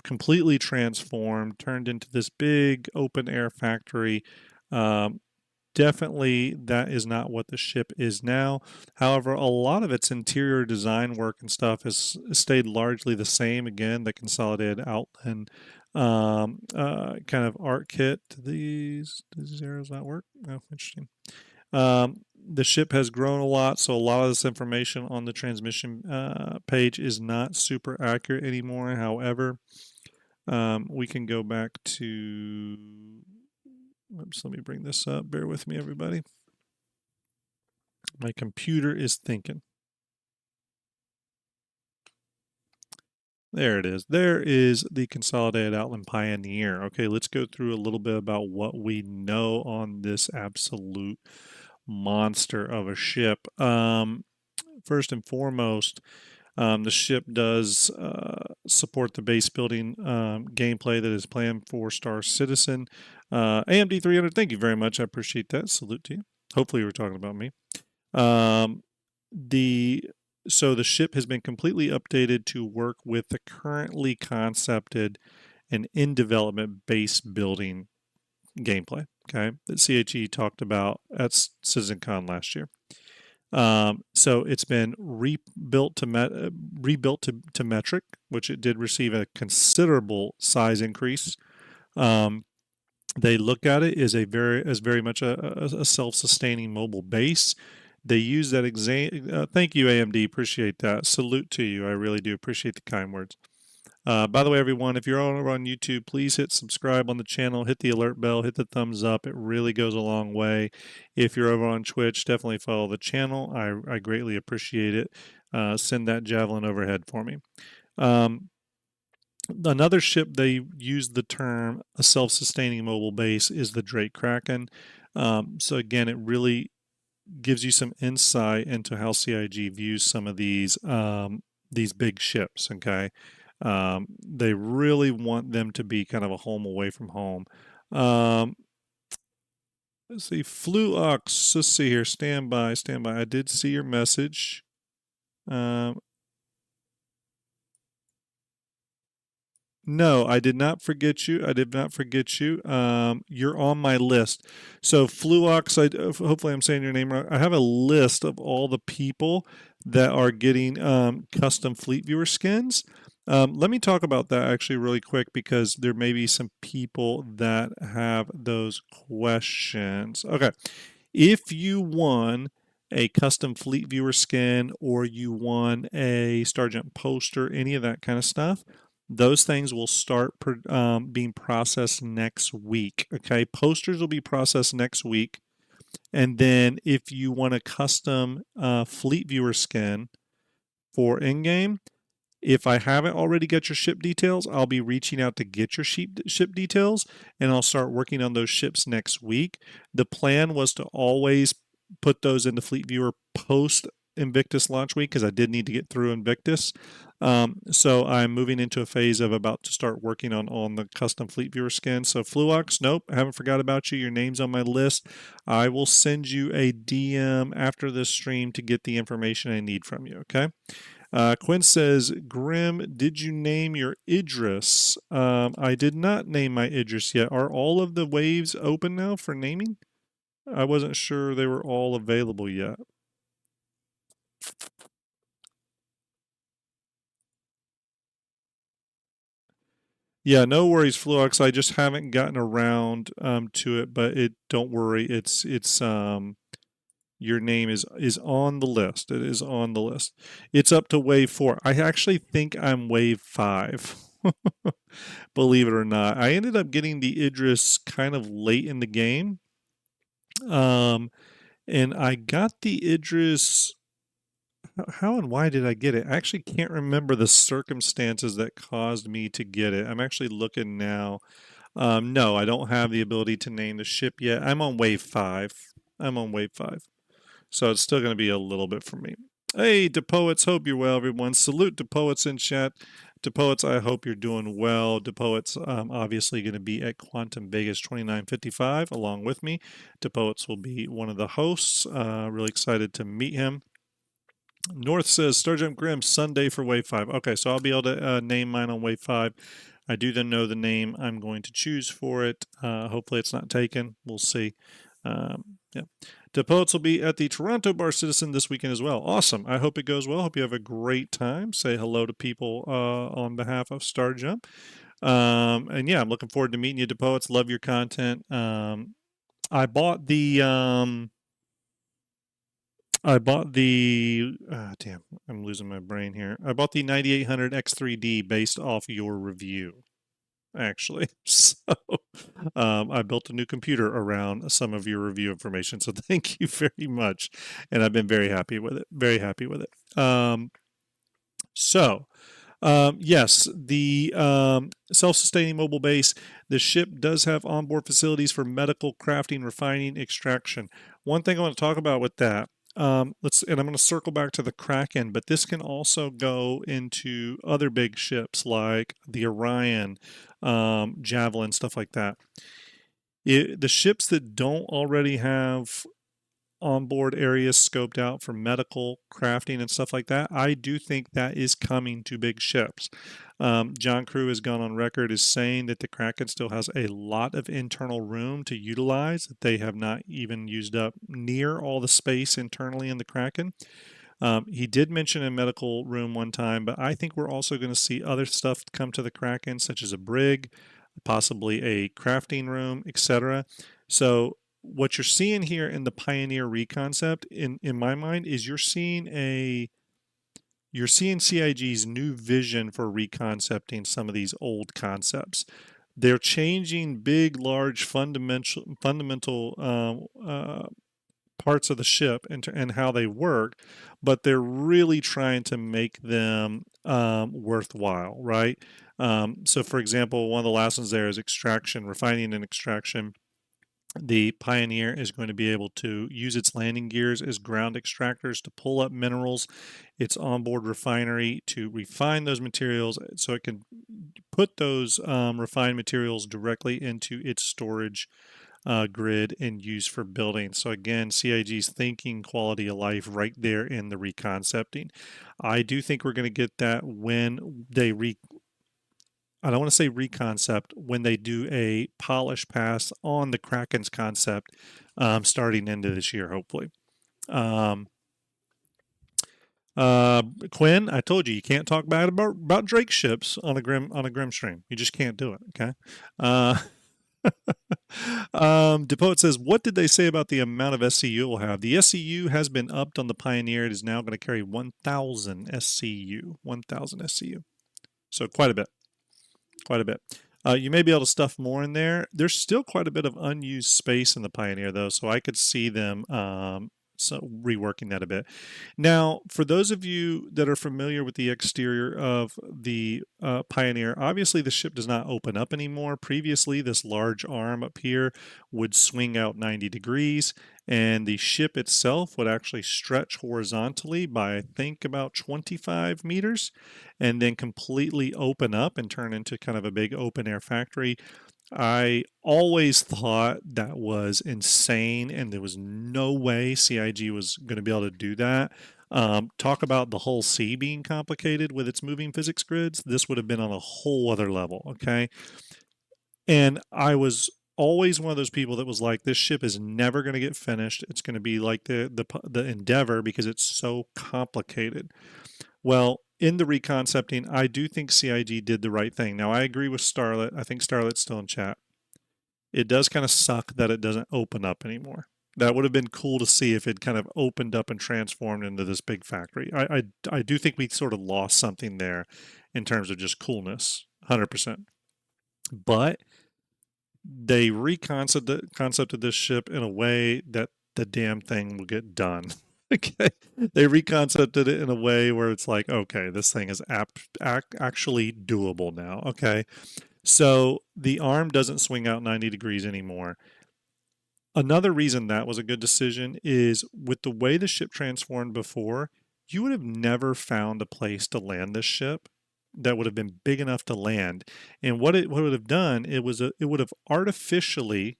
completely transformed, turned into this big open air factory. Definitely that is not what the ship is now. However, a lot of its interior design work and stuff has stayed largely the same. Again, the Consolidated Outland kind of art kit. These arrows not work? Oh, interesting. The ship has grown a lot, so a lot of this information on the transmission page is not super accurate anymore. However, we can go back to, oops, let me bring this up. Bear with me, everybody. My computer is thinking. There it is. There is the Consolidated Outland Pioneer. Okay, let's go through a little bit about what we know on this absolute monster of a ship. First and foremost, the ship does support the base building gameplay that is planned for Star Citizen. AMD 300, thank you very much. I appreciate that. Salute to you. Hopefully, you were talking about me. So the ship has been completely updated to work with the currently concepted and in development base building gameplay. Okay, that CHE talked about at CitizenCon last year. So it's been rebuilt to metric, which it did receive a considerable size increase. They look at it as very much a self-sustaining mobile base. They use that thank you, AMD. Appreciate that. Salute to you. I really do appreciate the kind words. By the way, everyone, if you're over on YouTube, please hit subscribe on the channel, hit the alert bell, hit the thumbs up. It really goes a long way. If you're over on Twitch, definitely follow the channel. I greatly appreciate it. Send that javelin overhead for me. Another ship they use the term a self-sustaining mobile base is the Drake Kraken. So again, it really gives you some insight into how CIG views some of these big ships. Okay. They really want them to be kind of a home away from home. Let's see, Fluox. Let's see here. Stand by. I did see your message. No, I did not forget you. You're on my list. So Fluox, hopefully I'm saying your name right. I have a list of all the people that are getting custom Fleet Viewer skins. Let me talk about that actually really quick because there may be some people that have those questions. Okay. If you won a custom Fleet Viewer skin, or you want a Starjump poster, any of that kind of stuff, those things will start being processed next week. Okay, posters will be processed next week. And then if you want a custom Fleet Viewer skin for in-game, if I haven't already got your ship details, I'll be reaching out to get your ship details, and I'll start working on those ships next week. The plan was to always put those into Fleet Viewer post Invictus launch week because I did need to get through Invictus. So I'm moving into a phase of about to start working on the custom Fleet Viewer skin. So Fluox, nope, I haven't forgot about you. Your name's on my list. I will send you a DM after this stream to get the information I need from you, okay? Quinn says, Grim, did you name your Idris? I did not name my Idris yet. Are all of the waves open now for naming? I wasn't sure they were all available yet. Yeah, no worries, Fluox. I just haven't gotten around to it, but don't worry. It's your name is on the list. It is on the list. It's up to wave 4. I actually think I'm wave 5. Believe it or not. I ended up getting the Idris kind of late in the game. And I got the Idris. How and why did I get it? I actually can't remember the circumstances that caused me to get it. I'm actually looking now. No, I don't have the ability to name the ship yet. I'm on wave 5. I'm on wave 5. So it's still going to be a little bit for me. Hey, to Poets, hope you're well, everyone. Salute to Poets in chat. To Poets, I hope you're doing well. To Poets, obviously going to be at Quantum Vegas 2955 along with me. To Poets will be one of the hosts. Really excited to meet him. North says Starjump Grim Sunday for Wave 5. Okay, so I'll be able to name mine on Wave 5. I do then know the name I'm going to choose for it. Hopefully it's not taken. We'll see. Yeah. The Poets will be at the Toronto Bar Citizen this weekend as well. Awesome. I hope it goes well. Hope you have a great time. Say hello to people on behalf of Starjump. And yeah, I'm looking forward to meeting you, the Poets. Love your content. I bought the damn, I'm losing my brain here. I bought the 9800 X3D based off your review, actually. So I built a new computer around some of your review information. So thank you very much. And I've been very happy with it. Very happy with it. Yes, the self-sustaining mobile base, the ship does have onboard facilities for medical, crafting, refining, extraction. One thing I want to talk about with that, and I'm going to circle back to the Kraken, but this can also go into other big ships like the Orion, Javelin, stuff like that. The ships that don't already have onboard areas scoped out for medical crafting and stuff like that, I do think that is coming to big ships. John Crew has gone on record as saying that the Kraken still has a lot of internal room to utilize, that they have not even used up near all the space internally in the Kraken. He did mention a medical room one time, but I think we're also going to see other stuff come to the Kraken, such as a brig, possibly a crafting room, etc. So what you're seeing here in the Pioneer reconcept, in my mind, is you're seeing CIG's new vision for reconcepting some of these old concepts. They're changing big, large, fundamental parts of the ship and how they work, but they're really trying to make them worthwhile, right? So, for example, one of the last ones there is extraction, refining and extraction. The Pioneer is going to be able to use its landing gears as ground extractors to pull up minerals, its onboard refinery to refine those materials so it can put those refined materials directly into its storage grid and use for building. So again, CIG's thinking quality of life right there in the reconcepting. I do think we're going to get that when they I don't want to say reconcept, when they do a polish pass on the Kraken's concept starting into this year, hopefully. Quinn, I told you you can't talk bad about Drake ships on a Grim stream. You just can't do it. Okay. Depote says, what did they say about the amount of SCU it will have? The SCU has been upped on the Pioneer. It is now going to carry 1,000 SCU. 1,000 SCU. So quite a bit. Quite a bit. You may be able to stuff more in there. There's still quite a bit of unused space in the Pioneer, though, so I could see them reworking that a bit. Now, for those of you that are familiar with the exterior of the Pioneer, obviously the ship does not open up anymore. Previously, this large arm up here would swing out 90 degrees, and the ship itself would actually stretch horizontally by, I think, about 25 meters, and then completely open up and turn into kind of a big open air factory. I always thought that was insane, and there was no way CIG was going to be able to do that. Talk about the whole sea being complicated with its moving physics grids. This would have been on a whole other level, okay? And I was always one of those people that was like, this ship is never going to get finished. It's going to be like the Endeavor because it's so complicated. Well, in the reconcepting, I do think CIG did the right thing. Now, I agree with Starlet. I think Starlet's still in chat. It does kind of suck that it doesn't open up anymore. That would have been cool to see if it kind of opened up and transformed into this big factory. I do think we sort of lost something there in terms of just coolness, 100%. But they concepted this ship in a way that the damn thing will get done. Okay, they reconcepted it in a way where it's like, okay, this thing is actually doable now. Okay, so the arm doesn't swing out 90 degrees anymore. Another reason that was a good decision is with the way the ship transformed before, you would have never found a place to land this ship that would have been big enough to land. And what it would have done, it would have artificially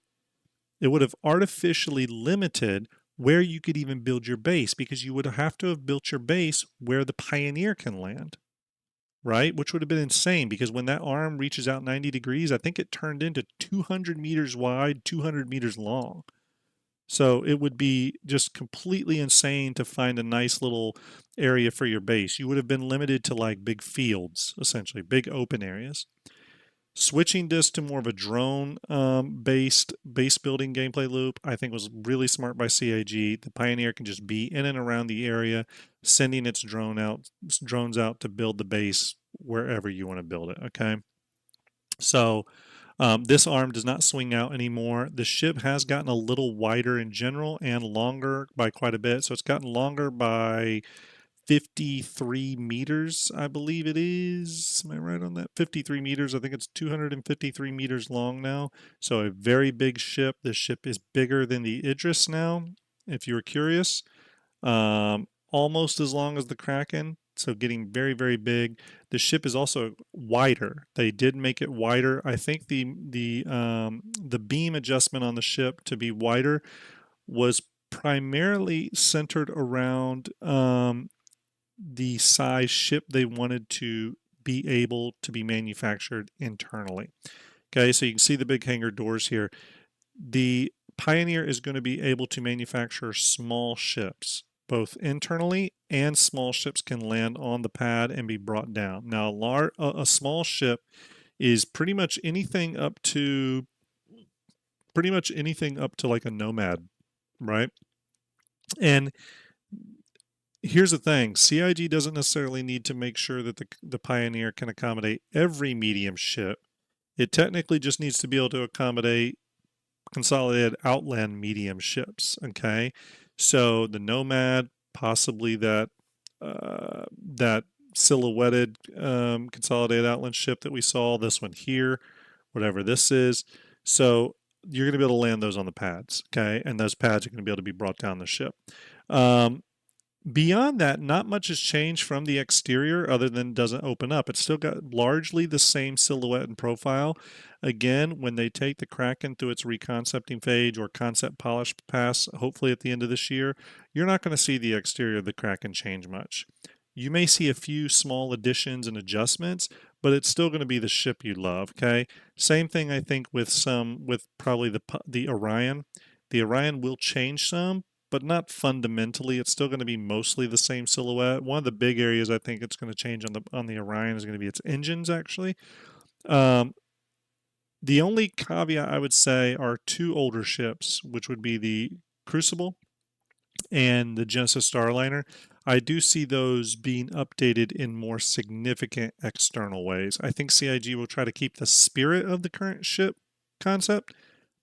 limited where you could even build your base, because you would have to have built your base where the Pioneer can land, right? Which would have been insane, because when that arm reaches out 90 degrees, I think it turned into 200 meters wide, 200 meters long. So it would be just completely insane to find a nice little area for your base. You would have been limited to like big fields, essentially, big open areas. Switching this to more of a drone based base building gameplay loop, I think was really smart by CIG. The Pioneer can just be in and around the area, sending its drones out to build the base wherever you want to build it. Okay, so this arm does not swing out anymore. The ship has gotten a little wider in general and longer by quite a bit. So it's gotten longer by 53 meters, I believe it is. Am I right on that? 53 meters. I think it's 253 meters long now. So a very big ship. This ship is bigger than the Idris now, if you were curious. Almost as long as the Kraken. So getting very, very big. The ship is also wider. They did make it wider. I think the beam adjustment on the ship to be wider was primarily centered around the size ship they wanted to be able to be manufactured internally. Okay, so you can see the big hangar doors here. The Pioneer is going to be able to manufacture small ships, both internally, and small ships can land on the pad and be brought down. Now, a small ship is pretty much anything up to like a Nomad, right? And here's the thing, CIG doesn't necessarily need to make sure that the Pioneer can accommodate every medium ship. It technically just needs to be able to accommodate consolidated outland medium ships. Okay, so the Nomad, possibly that silhouetted consolidated outland ship that we saw, this one here, whatever this is. So you're going to be able to land those on the pads. Okay, and those pads are going to be able to be brought down the ship. Beyond that, not much has changed from the exterior other than it doesn't open up. It's still got largely the same silhouette and profile. Again, when they take the Kraken through its reconcepting phase or concept polish pass, hopefully at the end of this year, you're not going to see the exterior of the Kraken change much. You may see a few small additions and adjustments, but it's still going to be the ship you love, okay? Same thing I think with probably the Orion. The Orion will change some, but not fundamentally. It's still going to be mostly the same silhouette. One of the big areas I think it's going to change on the Orion is going to be its engines, actually. The only caveat I would say are two older ships, which would be the Crucible and the Genesis Starliner. I do see those being updated in more significant external ways. I think CIG will try to keep the spirit of the current ship concept,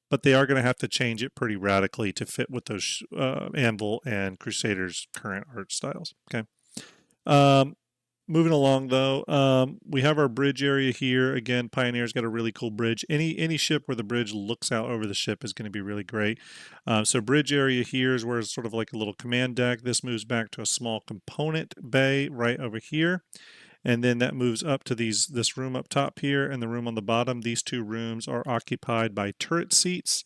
but they are going to have to change it pretty radically to fit with those Anvil and Crusaders' current art styles. Okay. Um, Moving along though, we have our bridge area here. Again, Pioneer's got a really cool bridge. Any ship where the bridge looks out over the ship is going to be really great. So bridge area here is where it's sort of like a little command deck. This moves back to a small component bay right over here. And then that moves up to this room up top here and the room on the bottom. These two rooms are occupied by turret seats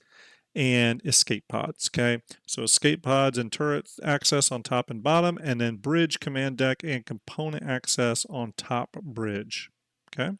and escape pods. Okay, so escape pods and turret access on top and bottom, and then bridge, command deck, and component access on top bridge. Okay.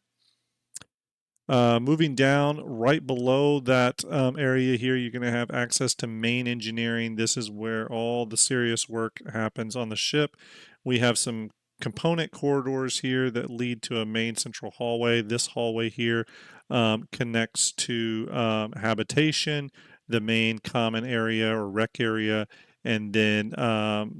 Moving down right below that area here, you're going to have access to main engineering. This is where all the serious work happens on the ship. We have some component corridors here that lead to a main central hallway. This hallway here connects to habitation, the main common area or rec area, and then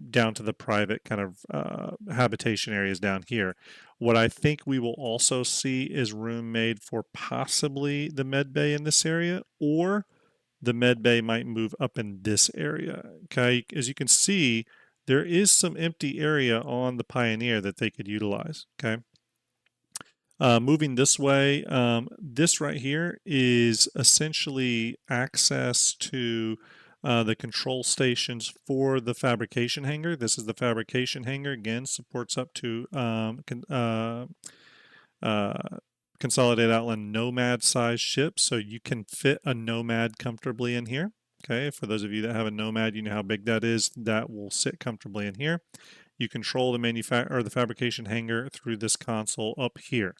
down to the private kind of habitation areas down here. What I think we will also see is room made for possibly the med bay in this area, or the med bay might move up in this area. Okay, as you can see, there is some empty area on the Pioneer that they could utilize. Okay. Moving this way, this right here is essentially access to the control stations for the fabrication hangar. This is the fabrication hangar. Again, supports up to uh, Consolidated Outland Nomad size ships, so you can fit a Nomad comfortably in here. Okay, for those of you that have a Nomad, you know how big that is. That will sit comfortably in here. You control the fabrication hangar through this console up here.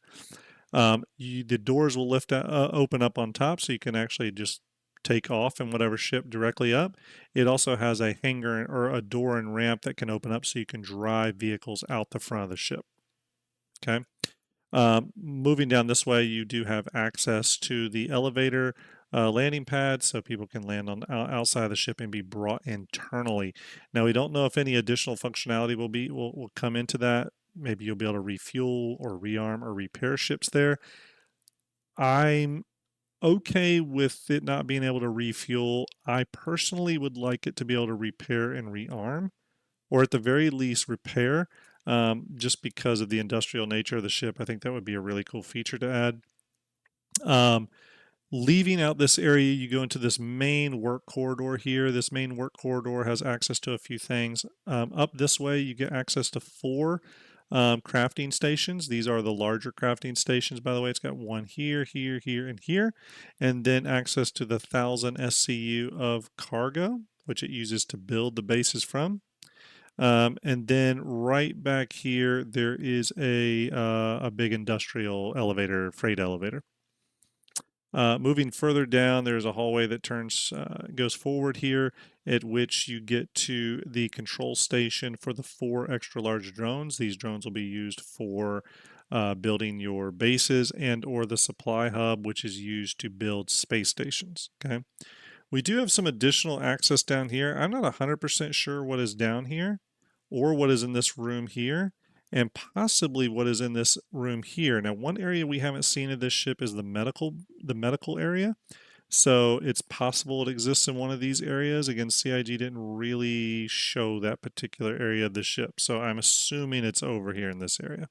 The doors will open up on top, so you can actually just take off in whatever ship directly up. It also has a hangar or a door and ramp that can open up, so you can drive vehicles out the front of the ship. Okay. Moving down this way, you do have access to the elevator landing pad, so people can land on outside of the ship and be brought internally. Now, we don't know if any additional functionality will come into that. Maybe you'll be able to refuel or rearm or repair ships there. I'm okay with it not being able to refuel. I personally would like it to be able to repair and rearm, or at the very least repair, just because of the industrial nature of the ship. I think that would be a really cool feature to add. Leaving out this area, you go into this main work corridor here. This main work corridor has access to a few things. Up this way, you get access to 4 crafting stations. These are the larger crafting stations, by the way. It's got one here, here, here, and here. And then access to the 1,000 SCU of cargo, which it uses to build the bases from. And then right back here, there is a big industrial elevator, freight elevator. Moving further down, there's a hallway that goes forward here, at which you get to the control station for the 4 extra large drones. These drones will be used for building your bases and or the supply hub, which is used to build space stations. Okay. We do have some additional access down here. I'm not 100% sure what is down here or what is in this room here, and possibly what is in this room here. Now, one area we haven't seen of this ship is the medical area. So it's possible it exists in one of these areas. Again, CIG didn't really show that particular area of the ship, so I'm assuming it's over here in this area.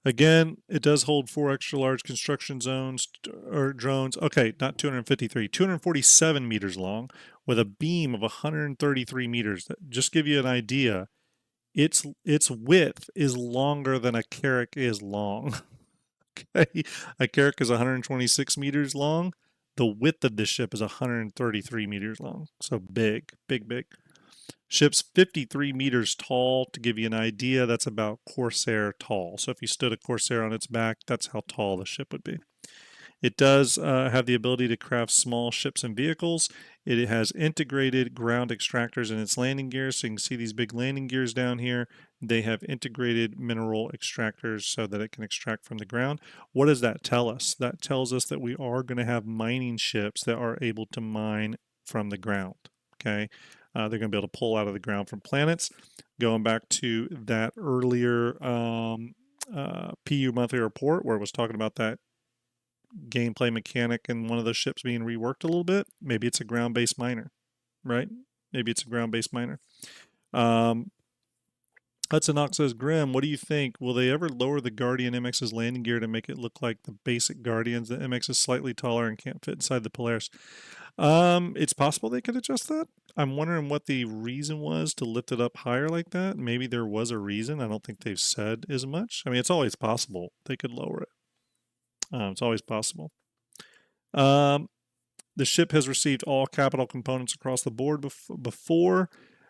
Again, it does hold 4 extra large construction zones or drones. Okay, not 253, 247 meters long with a beam of 133 meters. Just give you an idea, its width is longer than a Carrack is long. Okay, a Carrack is 126 meters long. The width of this ship is 133 meters long. So big, big, big. Ship's 53 meters tall. To give you an idea, that's about Corsair tall. So if you stood a Corsair on its back, that's how tall the ship would be. It does have the ability to craft small ships and vehicles. It has integrated ground extractors in its landing gears. So you can see these big landing gears down here. They have integrated mineral extractors so that it can extract from the ground. What does that tell us? That tells us that we are going to have mining ships that are able to mine from the ground. Okay. They're going to be able to pull out of the ground from planets. Going back to that earlier PU monthly report where it was talking about that gameplay mechanic and one of the ships being reworked a little bit, maybe it's a ground-based miner, right? Maybe it's a ground-based miner. Hudson Ox says, Grim, what do you think? Will they ever lower the Guardian MX's landing gear to make it look like the basic Guardians? The MX is slightly taller and can't fit inside the Polaris. It's possible they could adjust that. I'm wondering what the reason was to lift it up higher like that. Maybe there was a reason. I don't think they've said as much. I mean, it's always possible they could lower it. It's always possible. The ship has received all capital components across the board before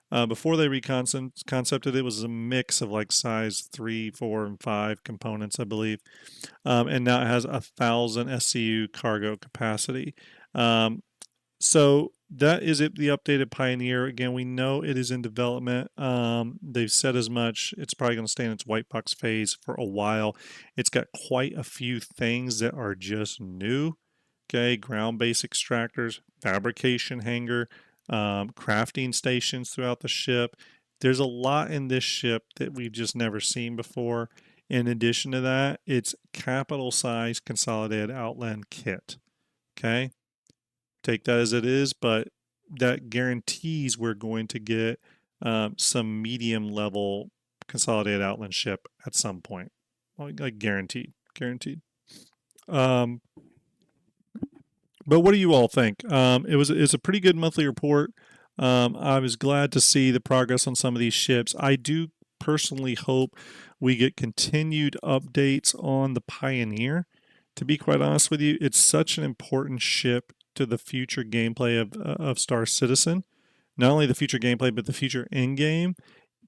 they reconcepted. It was a mix of like size 3, 4, and 5 components, I believe. And now it has 1,000 SCU cargo capacity. So that is it, the updated Pioneer. Again, we know it is in development. They've said as much. It's probably going to stay in its white box phase for a while. It's got quite a few things that are just new. Okay, ground-based extractors, fabrication hangar, crafting stations throughout the ship. There's a lot in this ship that we've just never seen before. In addition to that, it's capital size consolidated outland kit. Okay, take that as it is, but that guarantees we're going to get some medium level consolidated outland ship at some point. Like guaranteed. But what do you all think? It's a pretty good monthly report. I was glad to see the progress on some of these ships. I do personally hope we get continued updates on the Pioneer. To be quite honest with you, it's such an important ship to the future gameplay of Star Citizen. Not only the future gameplay, but the future in-game.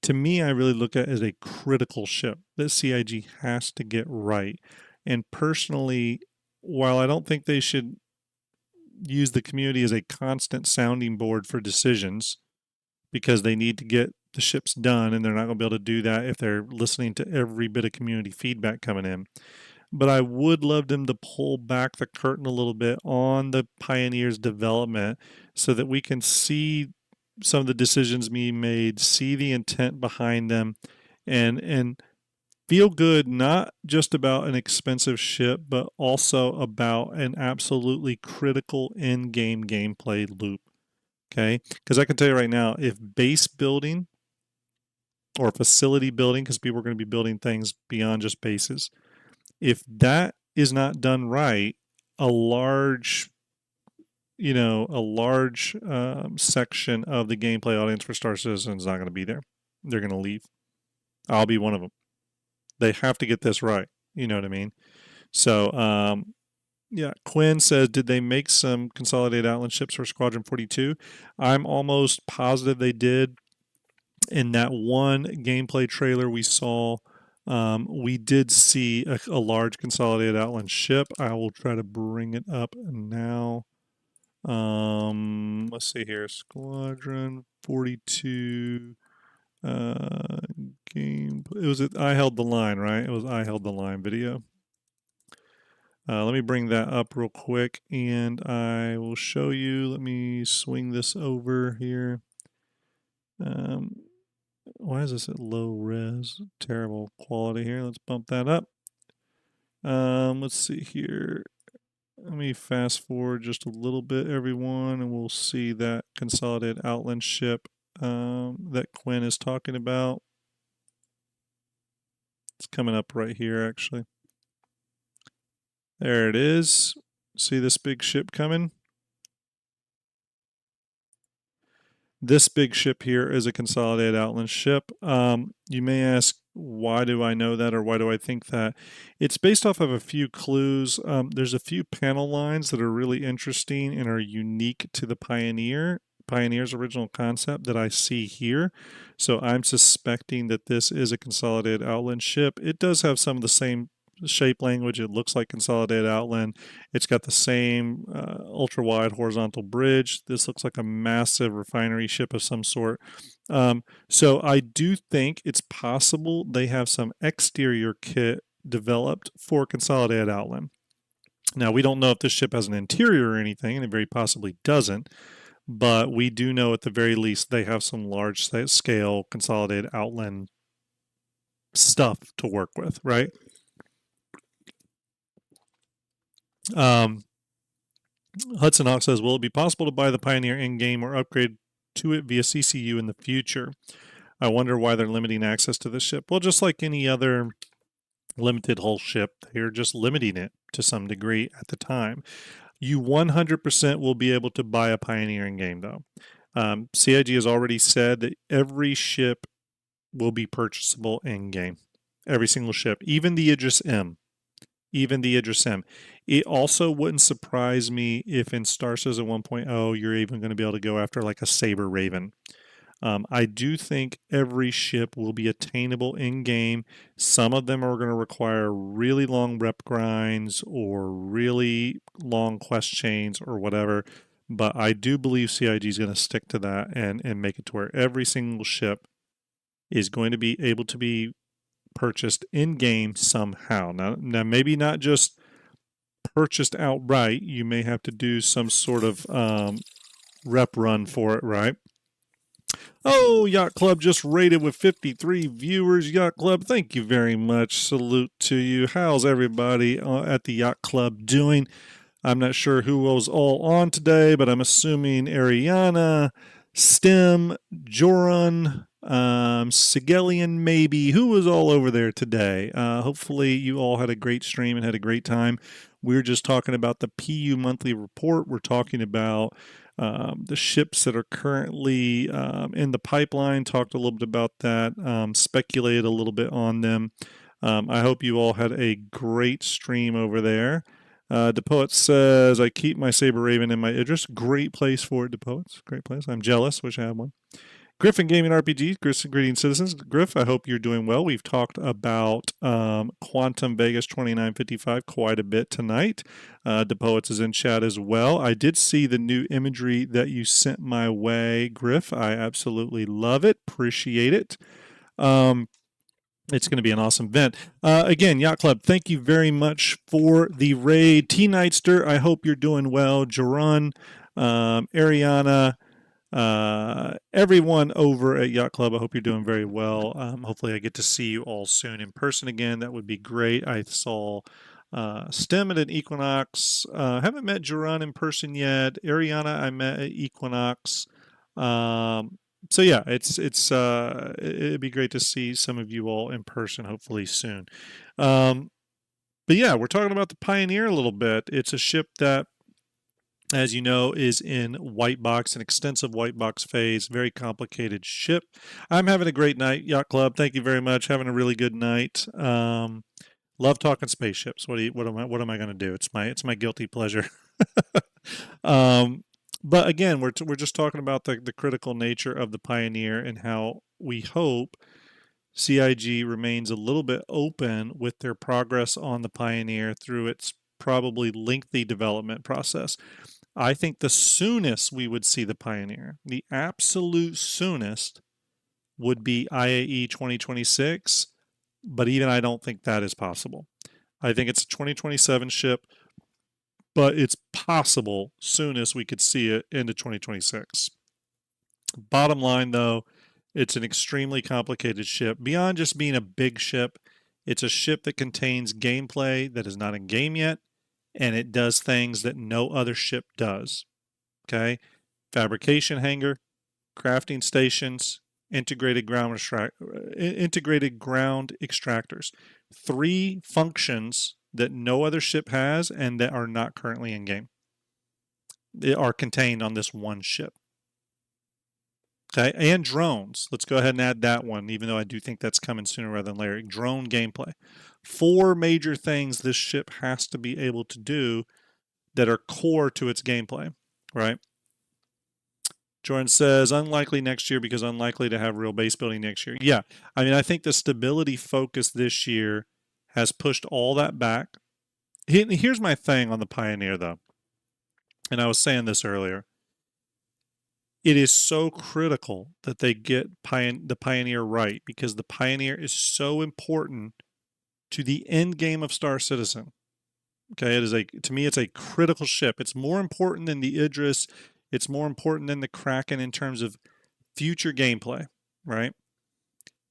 To me, I really look at it as a critical ship that CIG has to get right. And personally, while I don't think they should use the community as a constant sounding board for decisions, because they need to get the ships done, and they're not going to be able to do that if they're listening to every bit of community feedback coming in. But I would love them to pull back the curtain a little bit on the Pioneer's development so that we can see some of the decisions being made, see the intent behind them, and feel good not just about an expensive ship, but also about an absolutely critical in-game gameplay loop. Okay? Because I can tell you right now, if base building or facility building, because people are going to be building things beyond just bases, if that is not done right, a large section of the gameplay audience for Star Citizen is not going to be there. They're going to leave. I'll be one of them. They have to get this right. You know what I mean? So, yeah, Quinn says, did they make some consolidated outland ships for Squadron 42? I'm almost positive they did. In that one gameplay trailer we saw, we did see a large consolidated outland ship. I will try to bring it up now. Let's see here. Squadron 42 game. It was I Held the Line, right? It was I Held the Line video. Let me bring that up real quick and I will show you. Let me swing this over here. Why is this at low res? Terrible quality here. Let's bump that up. Let's see here. Let me fast forward just a little bit, everyone, and we'll see that consolidated outland ship that Quinn is talking about. It's coming up right here, actually. There it is. See this big ship coming? This big ship here is a consolidated outland ship. You may ask, why do I know that, or why do I think that? It's based off of a few clues. There's a few panel lines that are really interesting and are unique to the Pioneer's original concept that I see here. So I'm suspecting that this is a consolidated outland ship. It does have some of the same shape language. It looks like Consolidated Outland. It's got the same ultra-wide horizontal bridge. This looks like a massive refinery ship of some sort. So I do think it's possible they have some exterior kit developed for Consolidated Outland. Now, we don't know if this ship has an interior or anything, and it very possibly doesn't, but we do know at the very least they have some large scale Consolidated Outland stuff to work with, right? Hudson Hawk says, will it be possible to buy the Pioneer in-game or upgrade to it via CCU in the future? I wonder why they're limiting access to this ship. Well, just like any other limited hull ship, they're just limiting it to some degree at the time. You 100% will be able to buy a Pioneer in-game, though. CIG has already said that every ship will be purchasable in-game. Every single ship, even the Idris M. Even the Idris M. It also wouldn't surprise me if in Star Citizen 1.0 you're even going to be able to go after like a Saber Raven. I do think every ship will be attainable in game. Some of them are going to require really long rep grinds or really long quest chains or whatever. But I do believe CIG is going to stick to that and make it to where every single ship is going to be able to be purchased in game somehow. Now maybe not just purchased outright. You may have to do some sort of rep run for it, right? Oh, Yacht Club just rated with 53 viewers. Yacht Club, thank you very much. Salute to you. How's everybody at the Yacht Club doing? I'm not sure who was all on today, but I'm assuming Ariana, Stem, Joran, Sigelian maybe. Who was all over there today? Hopefully you all had a great stream and had a great time. We're just talking about the PU monthly report. We're talking about the ships that are currently in the pipeline. Talked a little bit about that, speculated a little bit on them. I hope you all had a great stream over there. DePoet says, I keep my Saber Raven in my Idris. Great place for it, DePoet. Great place. I'm jealous. Wish I had one. Griffin Gaming RPG, greetings citizens. Griff, I hope you're doing well. We've talked about Quantum Vegas 2955 quite a bit tonight. DePoets is in chat as well. I did see the new imagery that you sent my way, Griff. I absolutely love it. Appreciate it. It's going to be an awesome event. Again, Yacht Club, thank you very much for the raid. T-Nightster, I hope you're doing well. Jaron, Ariana, everyone over at Yacht Club, I hope you're doing very well. Hopefully I get to see you all soon in person again. That would be great. I saw Stem at an Equinox. Haven't met Jaron in person yet. Ariana I met at Equinox. So yeah, it'd be great to see some of you all in person, hopefully soon. But yeah, we're talking about the Pioneer a little bit. It's a ship that, as you know, is in white box, an extensive white box phase, very complicated ship. I'm having a great night, Yacht Club. Thank you very much. Having a really good night. Love talking spaceships. What am I going to do? It's my guilty pleasure. But again, we're just talking about the critical nature of the Pioneer and how we hope CIG remains a little bit open with their progress on the Pioneer through its probably lengthy development process. I think the soonest we would see the Pioneer, the absolute soonest, would be IAE 2026, but even I don't think that is possible. I think it's a 2027 ship, but it's possible soonest we could see it into 2026. Bottom line, though, it's an extremely complicated ship. Beyond just being a big ship, it's a ship that contains gameplay that is not in game yet, and it does things that no other ship does. Okay? Fabrication hangar, crafting stations, integrated ground extractors. 3 functions that no other ship has and that are not currently in game. They are contained on this one ship. Okay, and drones. Let's go ahead and add that one, even though I do think that's coming sooner rather than later. Drone gameplay. 4 major things this ship has to be able to do that are core to its gameplay, right? Jordan says, unlikely next year because unlikely to have real base building next year. Yeah, I mean, I think the stability focus this year has pushed all that back. Here's my thing on the Pioneer, though, and I was saying this earlier. It is so critical that they get the Pioneer right, because the Pioneer is so important to the end game of Star Citizen. Okay, to me, it's a critical ship. It's more important than the Idris. It's more important than the Kraken in terms of future gameplay, right?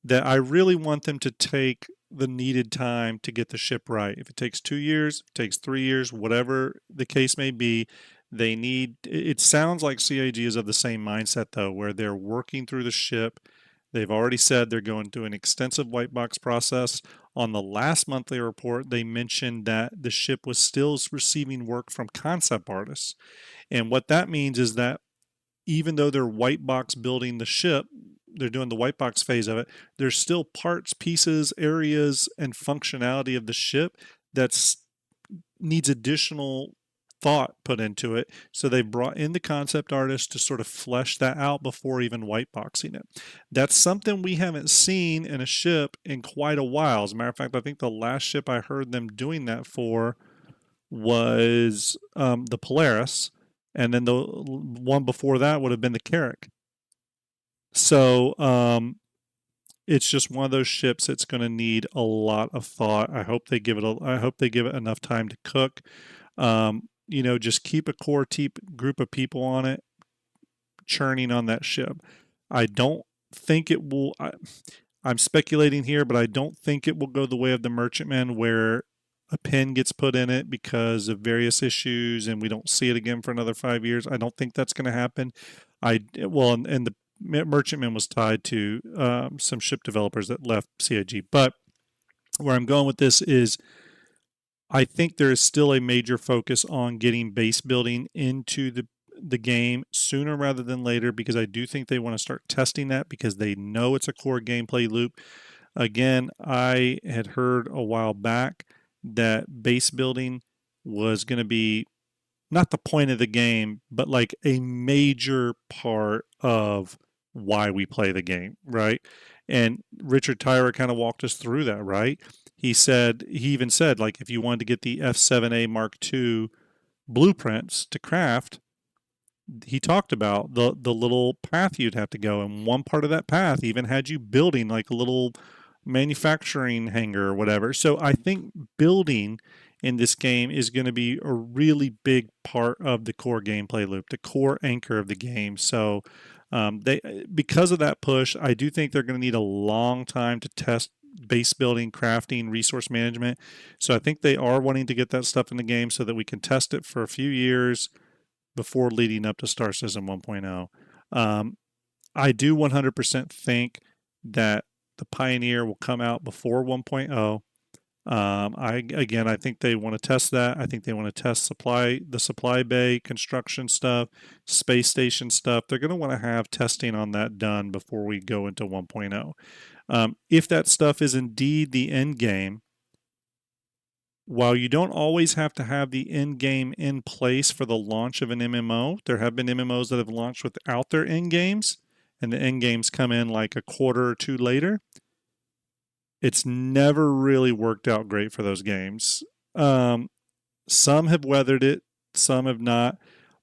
That I really want them to take the needed time to get the ship right. If it takes 2 years, if it takes 3 years, whatever the case may be, they need. It sounds like CAG is of the same mindset, though, where they're working through the ship. They've already said they're going through an extensive white box process. On the last monthly report, they mentioned that the ship was still receiving work from concept artists. And what that means is that even though they're white box building the ship, they're doing the white box phase of it, there's still parts, pieces, areas, and functionality of the ship that needs additional thought put into it. So they brought in the concept artist to sort of flesh that out before even white boxing it. That's something we haven't seen in a ship in quite a while. As a matter of fact, I think the last ship I heard them doing that for was the Polaris, and then the one before that would have been the Carrack. So it's just one of those ships that's going to need a lot of thought. I hope they give it enough time to cook. Just keep a core group of people on it, churning on that ship. I don't think it will. I'm speculating here, but I don't think it will go the way of the Merchantman, where a pin gets put in it because of various issues and we don't see it again for another 5 years. I don't think that's going to happen. And the Merchantman was tied to some ship developers that left CIG. But where I'm going with this is, I think there is still a major focus on getting base building into the game sooner rather than later, because I do think they want to start testing that, because they know it's a core gameplay loop. Again, I had heard a while back that base building was going to be not the point of the game, but like a major part of why we play the game, right? And Richard Tyra kind of walked us through that, right? He even said, like, if you wanted to get the F7A Mark II blueprints to craft, he talked about the little path you'd have to go, and one part of that path even had you building like a little manufacturing hangar or whatever. So I think building in this game is going to be a really big part of the core gameplay loop, the core anchor of the game. So because of that push, I do think they're going to need a long time to test base building, crafting, resource management. So I think they are wanting to get that stuff in the game so that we can test it for a few years before leading up to Star Citizen 1.0. I do 100% think that the Pioneer will come out before 1.0. I think they want to test that. I think they want to test the supply bay construction stuff, space station stuff. They're going to want to have testing on that done before we go into 1.0. If that stuff is indeed the end game, while you don't always have to have the end game in place for the launch of an MMO, there have been MMOs that have launched without their end games, and the end games come in like a quarter or two later. It's never really worked out great for those games. Some have weathered it, some have not.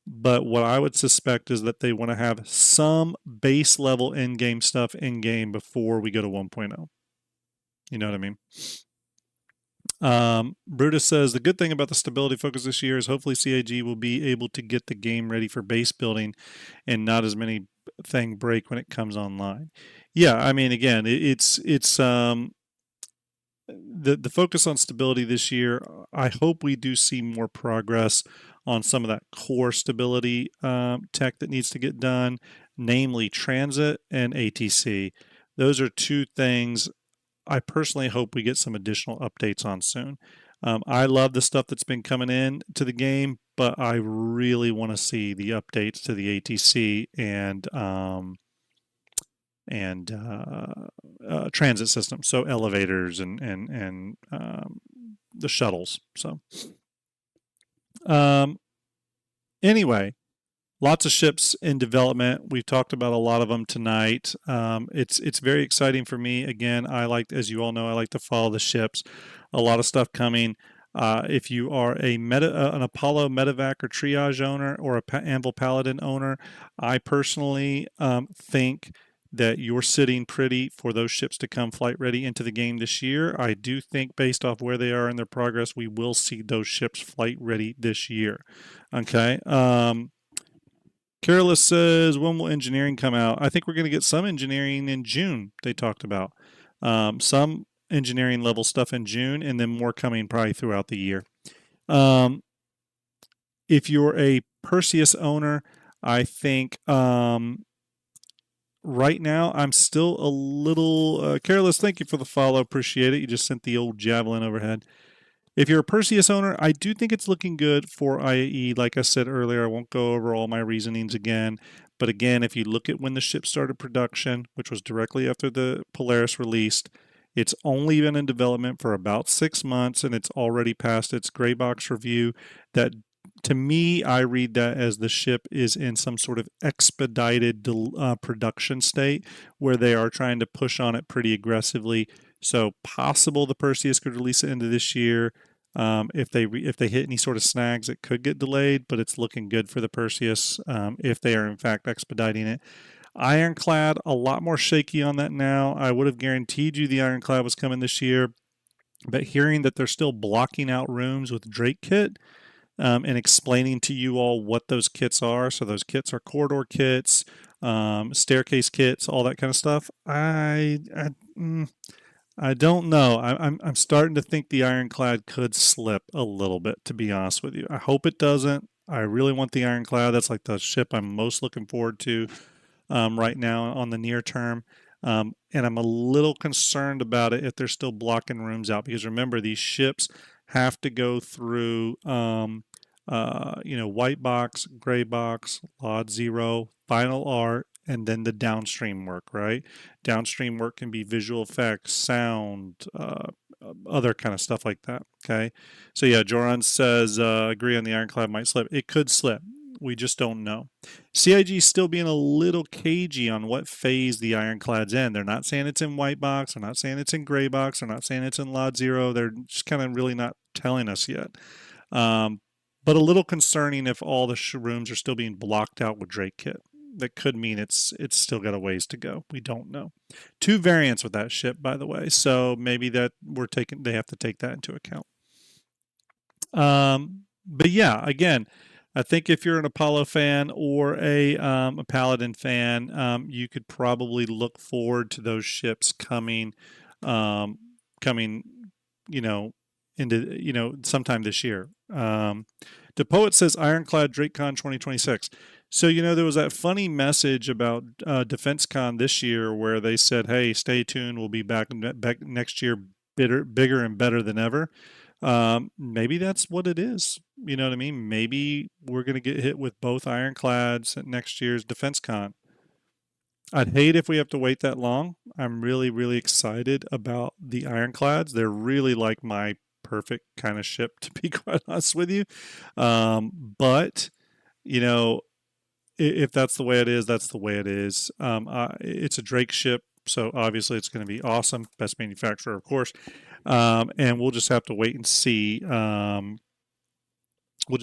But what I would suspect is that they want to have some base level end game stuff in game before we go to 1.0. You know what I mean? Brutus says, the good thing about the stability focus this year is hopefully CAG will be able to get the game ready for base building and not as many things break when it comes online. Yeah, I mean, again, it's the focus on stability this year. I hope we do see more progress on some of that core stability tech that needs to get done, namely transit and ATC. Those are two things I personally hope we get some additional updates on soon. I love the stuff that's been coming in to the game, but I really want to see the updates to the ATC and transit system, so elevators and the shuttles. So anyway, lots of ships in development. We've talked about a lot of them tonight. It's very exciting for me. Again, as you all know, I like to follow the ships. a lot of stuff coming. If you are an Apollo Medevac or Triage owner or a Anvil Paladin owner, I personally think that you're sitting pretty for those ships to come flight ready into the game this year. I do think, based off where they are in their progress, we will see those ships flight ready this year. Okay. Careless says, when will engineering come out? I think we're going to get some engineering in June, they talked about. Some engineering level stuff in June, and then more coming probably throughout the year. If you're a Perseus owner, I think right now I'm still a little Careless. Thank you for the follow. Appreciate it. You just sent the old javelin overhead. If you're a Perseus owner, I do think it's looking good for IAE. Like I said earlier, I won't go over all my reasonings again. But again, if you look at when the ship started production, which was directly after the Polaris released, it's only been in development for about 6 months, and it's already passed its gray box review. That, to me, I read that as the ship is in some sort of expedited production state where they are trying to push on it pretty aggressively. So possible the Perseus could release it into this year. If they hit any sort of snags, it could get delayed, but it's looking good for the Perseus if they are in fact expediting it. Ironclad, a lot more shaky on that now. I would have guaranteed you the Ironclad was coming this year, but hearing that they're still blocking out rooms with Drake kit and explaining to you all what those kits are. So those kits are corridor kits, staircase kits, all that kind of stuff. I don't know. I'm starting to think the Ironclad could slip a little bit, to be honest with you. I hope it doesn't. I really want the Ironclad. That's like the ship I'm most looking forward to right now on the near term. And I'm a little concerned about it if they're still blocking rooms out, because remember, these ships have to go through, white box, gray box, Lot 0, final art, and then the downstream work, right? Downstream work can be visual effects, sound, other kind of stuff like that. Okay. So yeah, Joran says, agree on the Ironclad might slip. It could slip. We just don't know. CIG is still being a little cagey on what phase the Ironclad's in. They're not saying it's in white box. They're not saying it's in gray box. They're not saying it's in Lot 0. They're just kind of really not telling us yet. But a little concerning if all the rooms are still being blocked out with Drake kit. That could mean it's still got a ways to go. We don't know. 2 variants with that ship, by the way. So maybe that they have to take that into account. But yeah, again, I think if you're an Apollo fan or a Paladin fan, you could probably look forward to those ships coming, into sometime this year. The Poet says Ironclad DrakeCon 2026. So there was that funny message about DefenseCon this year where they said, "Hey, stay tuned. We'll be back next year, bigger and better than ever." Maybe that's what it is. You know what I mean? Maybe we're going to get hit with both Ironclads at next year's DefenseCon. I'd hate if we have to wait that long. I'm really, really excited about the Ironclads. They're really like my perfect kind of ship, to be quite honest with you. But, if that's the way it is, that's the way it is. It's a Drake ship, so obviously it's going to be awesome. Best manufacturer, of course. And we'll just have to wait and see. What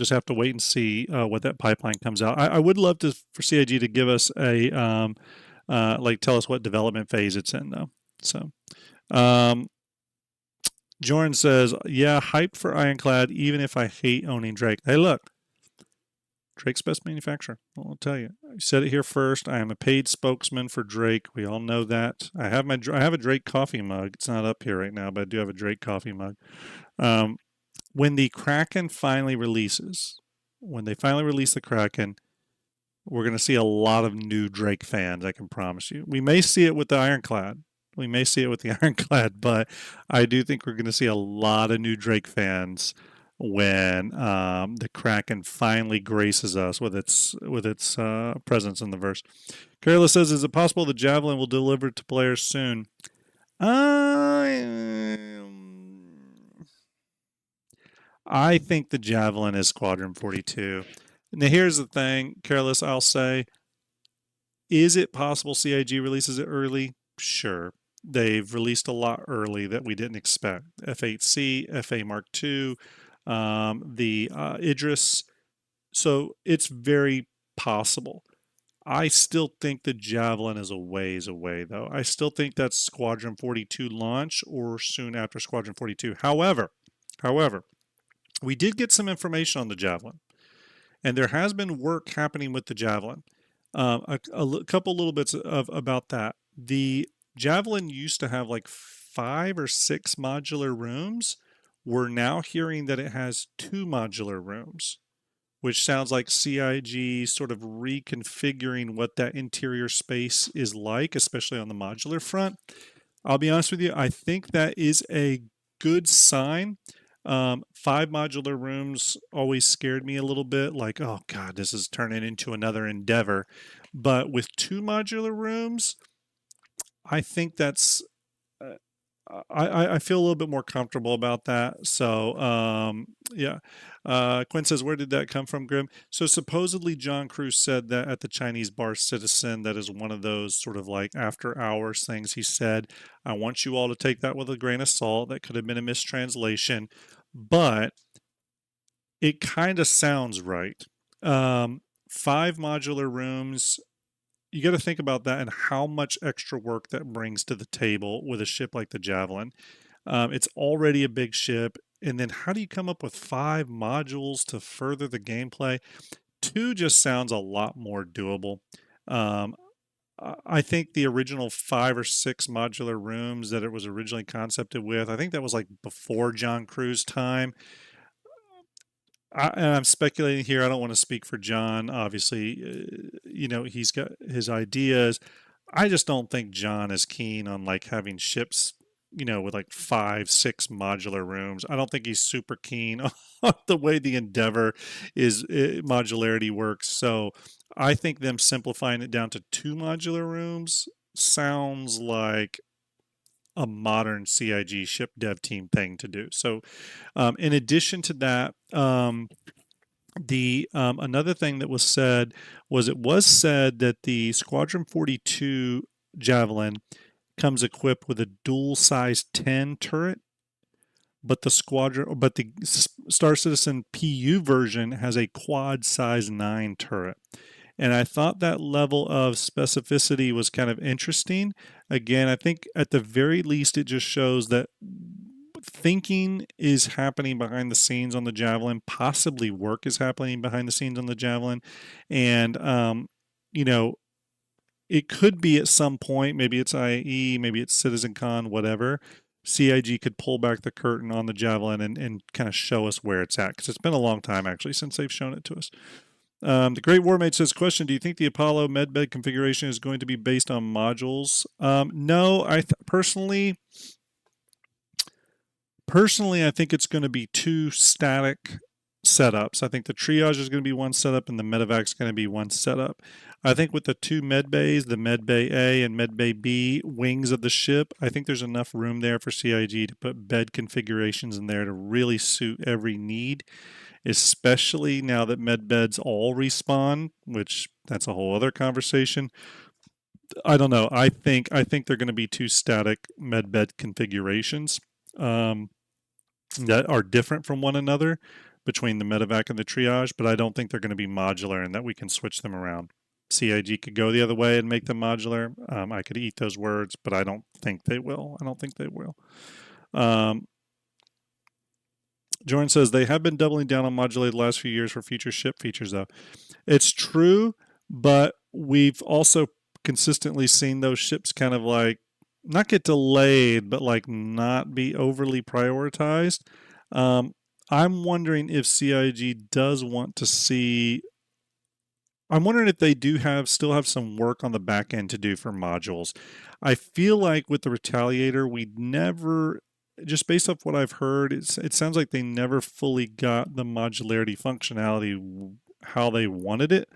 that pipeline comes out. I would love for CIG to give us a tell us what development phase it's in, though. So, Jordan says, "Yeah, hyped for Ironclad, even if I hate owning Drake." Hey, look, Drake's best manufacturer. I'll tell you. I said it here first. I am a paid spokesman for Drake. We all know that. I have a Drake coffee mug. It's not up here right now, but I do have a Drake coffee mug. When the Kraken finally releases, when they finally release the Kraken, we're going to see a lot of new Drake fans, I can promise you. We may see it with the Ironclad. But I do think we're going to see a lot of new Drake fans when the Kraken finally graces us with its presence in the verse. Carla says, "Is it possible the Javelin will deliver to players soon?" I think the Javelin is Squadron 42. Now, here's the thing, Careless, I'll say, is it possible CIG releases it early? Sure. They've released a lot early that we didn't expect. F8C, FA Mark II, the Idris. So it's very possible. I still think the Javelin is a ways away, though. I still think that's Squadron 42 launch or soon after Squadron 42. However, we did get some information on the Javelin, and there has been work happening with the Javelin. Couple little bits of about that. The Javelin used to have like 5 or 6 modular rooms. We're now hearing that it has 2 modular rooms, which sounds like CIG sort of reconfiguring what that interior space is like, especially on the modular front. I'll be honest with you, I think that is a good sign. 5 modular rooms always scared me a little bit, like, oh God, this is turning into another endeavor. But with 2 modular rooms, I think that's uh, I feel a little bit more comfortable about that. So yeah. Quinn says, where did that come from, Grim? So supposedly John Cruz said that at the Chinese Bar Citizen, that is one of those sort of like after hours things. He said, I want you all to take that with a grain of salt. That could have been a mistranslation, but it kind of sounds right. 5 modular rooms, you got to think about that and how much extra work that brings to the table with a ship like the Javelin. It's already a big ship. And then how do you come up with 5 modules to further the gameplay? 2 just sounds a lot more doable. Um, I think the original 5 or 6 modular rooms that it was originally concepted with, I think that was like before John Cruz time. And I'm speculating here. I don't want to speak for John. Obviously, he's got his ideas. I just don't think John is keen on like having ships, with like 5, 6 modular rooms. I don't think he's super keen on the way the Endeavor is modularity works. So I think them simplifying it down to 2 modular rooms sounds like a modern CIG ship dev team thing to do. So, in addition to that, the another thing that was said was it was said that the Squadron 42 Javelin comes equipped with a dual size 10 turret, but the Star Citizen PU version has a quad size 9 turret. And I thought that level of specificity was kind of interesting. Again, I think at the very least it just shows that thinking is happening behind the scenes on the Javelin, possibly work is happening behind the scenes on the Javelin. And you know, it could be at some point, maybe it's IAE, maybe it's CitizenCon, whatever. CIG could pull back the curtain on the Javelin and kind of show us where it's at, because it's been a long time actually since they've shown it to us. The Great Warmate says, question, do you think the Apollo medbed configuration is going to be based on modules? No, personally, I think it's going to be 2 static setups. I think the triage is going to be 1 setup and the medevac is going to be 1 setup. I think with the 2 med bays, the med bay A and med bay B wings of the ship, I think there's enough room there for CIG to put bed configurations in there to really suit every need, especially now that med beds all respawn, which that's a whole other conversation. I don't know. I think they're going to be 2 static med bed configurations that are different from one another between the medevac and the triage, but I don't think they're going to be modular and that we can switch them around. CIG could go the other way and make them modular. I could eat those words, but I don't think they will. Jordan says they have been doubling down on modulated the last few years for future ship features, though. It's true, but we've also consistently seen those ships kind of like not get delayed, but like not be overly prioritized. I'm wondering if CIG does want to see. I'm wondering if they still have some work on the back end to do for modules. I feel like with the Retaliator, we never, just based off what I've heard, it sounds like they never fully got the modularity functionality how they wanted it.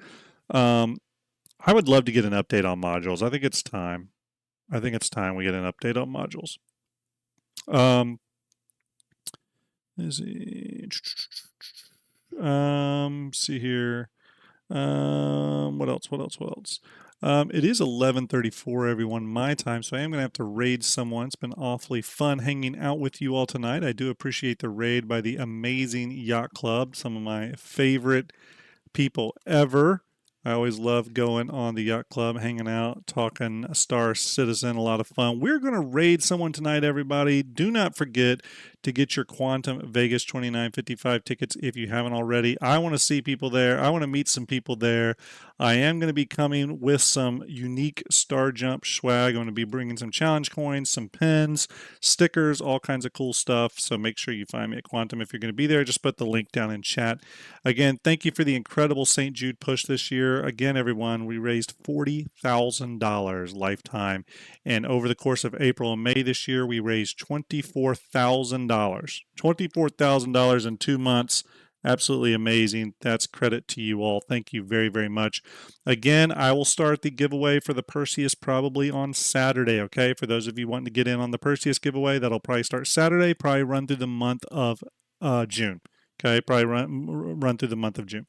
I would love to get an update on modules. I think it's time. I think it's time we get an update on modules. See here. What else? It is 11:34, everyone, my time, so I am going to have to raid someone. It's been awfully fun hanging out with you all tonight. I do appreciate the raid by the amazing Yacht Club, some of my favorite people ever. I always love going on the Yacht Club, hanging out, talking Star Citizen, a lot of fun. We're going to raid someone tonight, everybody. Do not forget to get your Quantum Vegas 2955 tickets if you haven't already. I want to see people there. I want to meet some people there. I am going to be coming with some unique Starjump swag. I'm going to be bringing some challenge coins, some pins, stickers, all kinds of cool stuff. So make sure you find me at Quantum if you're going to be there. Just put the link down in chat. Again, thank you for the incredible St. Jude push this year. Again, everyone, we raised $40,000 lifetime. And over the course of April and May this year, we raised $24,000. $24,000 in 2 months. Absolutely amazing. That's credit to you all. Thank you very, very much. Again, I will start the giveaway for the Perseus probably on Saturday, okay? For those of you wanting to get in on the Perseus giveaway, that'll probably start Saturday, probably run through the month of June. Okay, probably run through the month of June.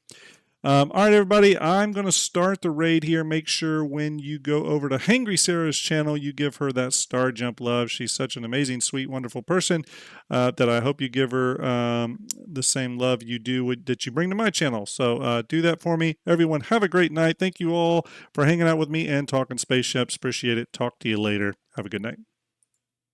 All right, everybody, I'm going to start the raid here. Make sure when you go over to Hangry Sarah's channel, you give her that Star Jump love. She's such an amazing, sweet, wonderful person that I hope you give her the same love you do that you bring to my channel. So do that for me. Everyone, have a great night. Thank you all for hanging out with me and talking spaceships. Appreciate it. Talk to you later. Have a good night.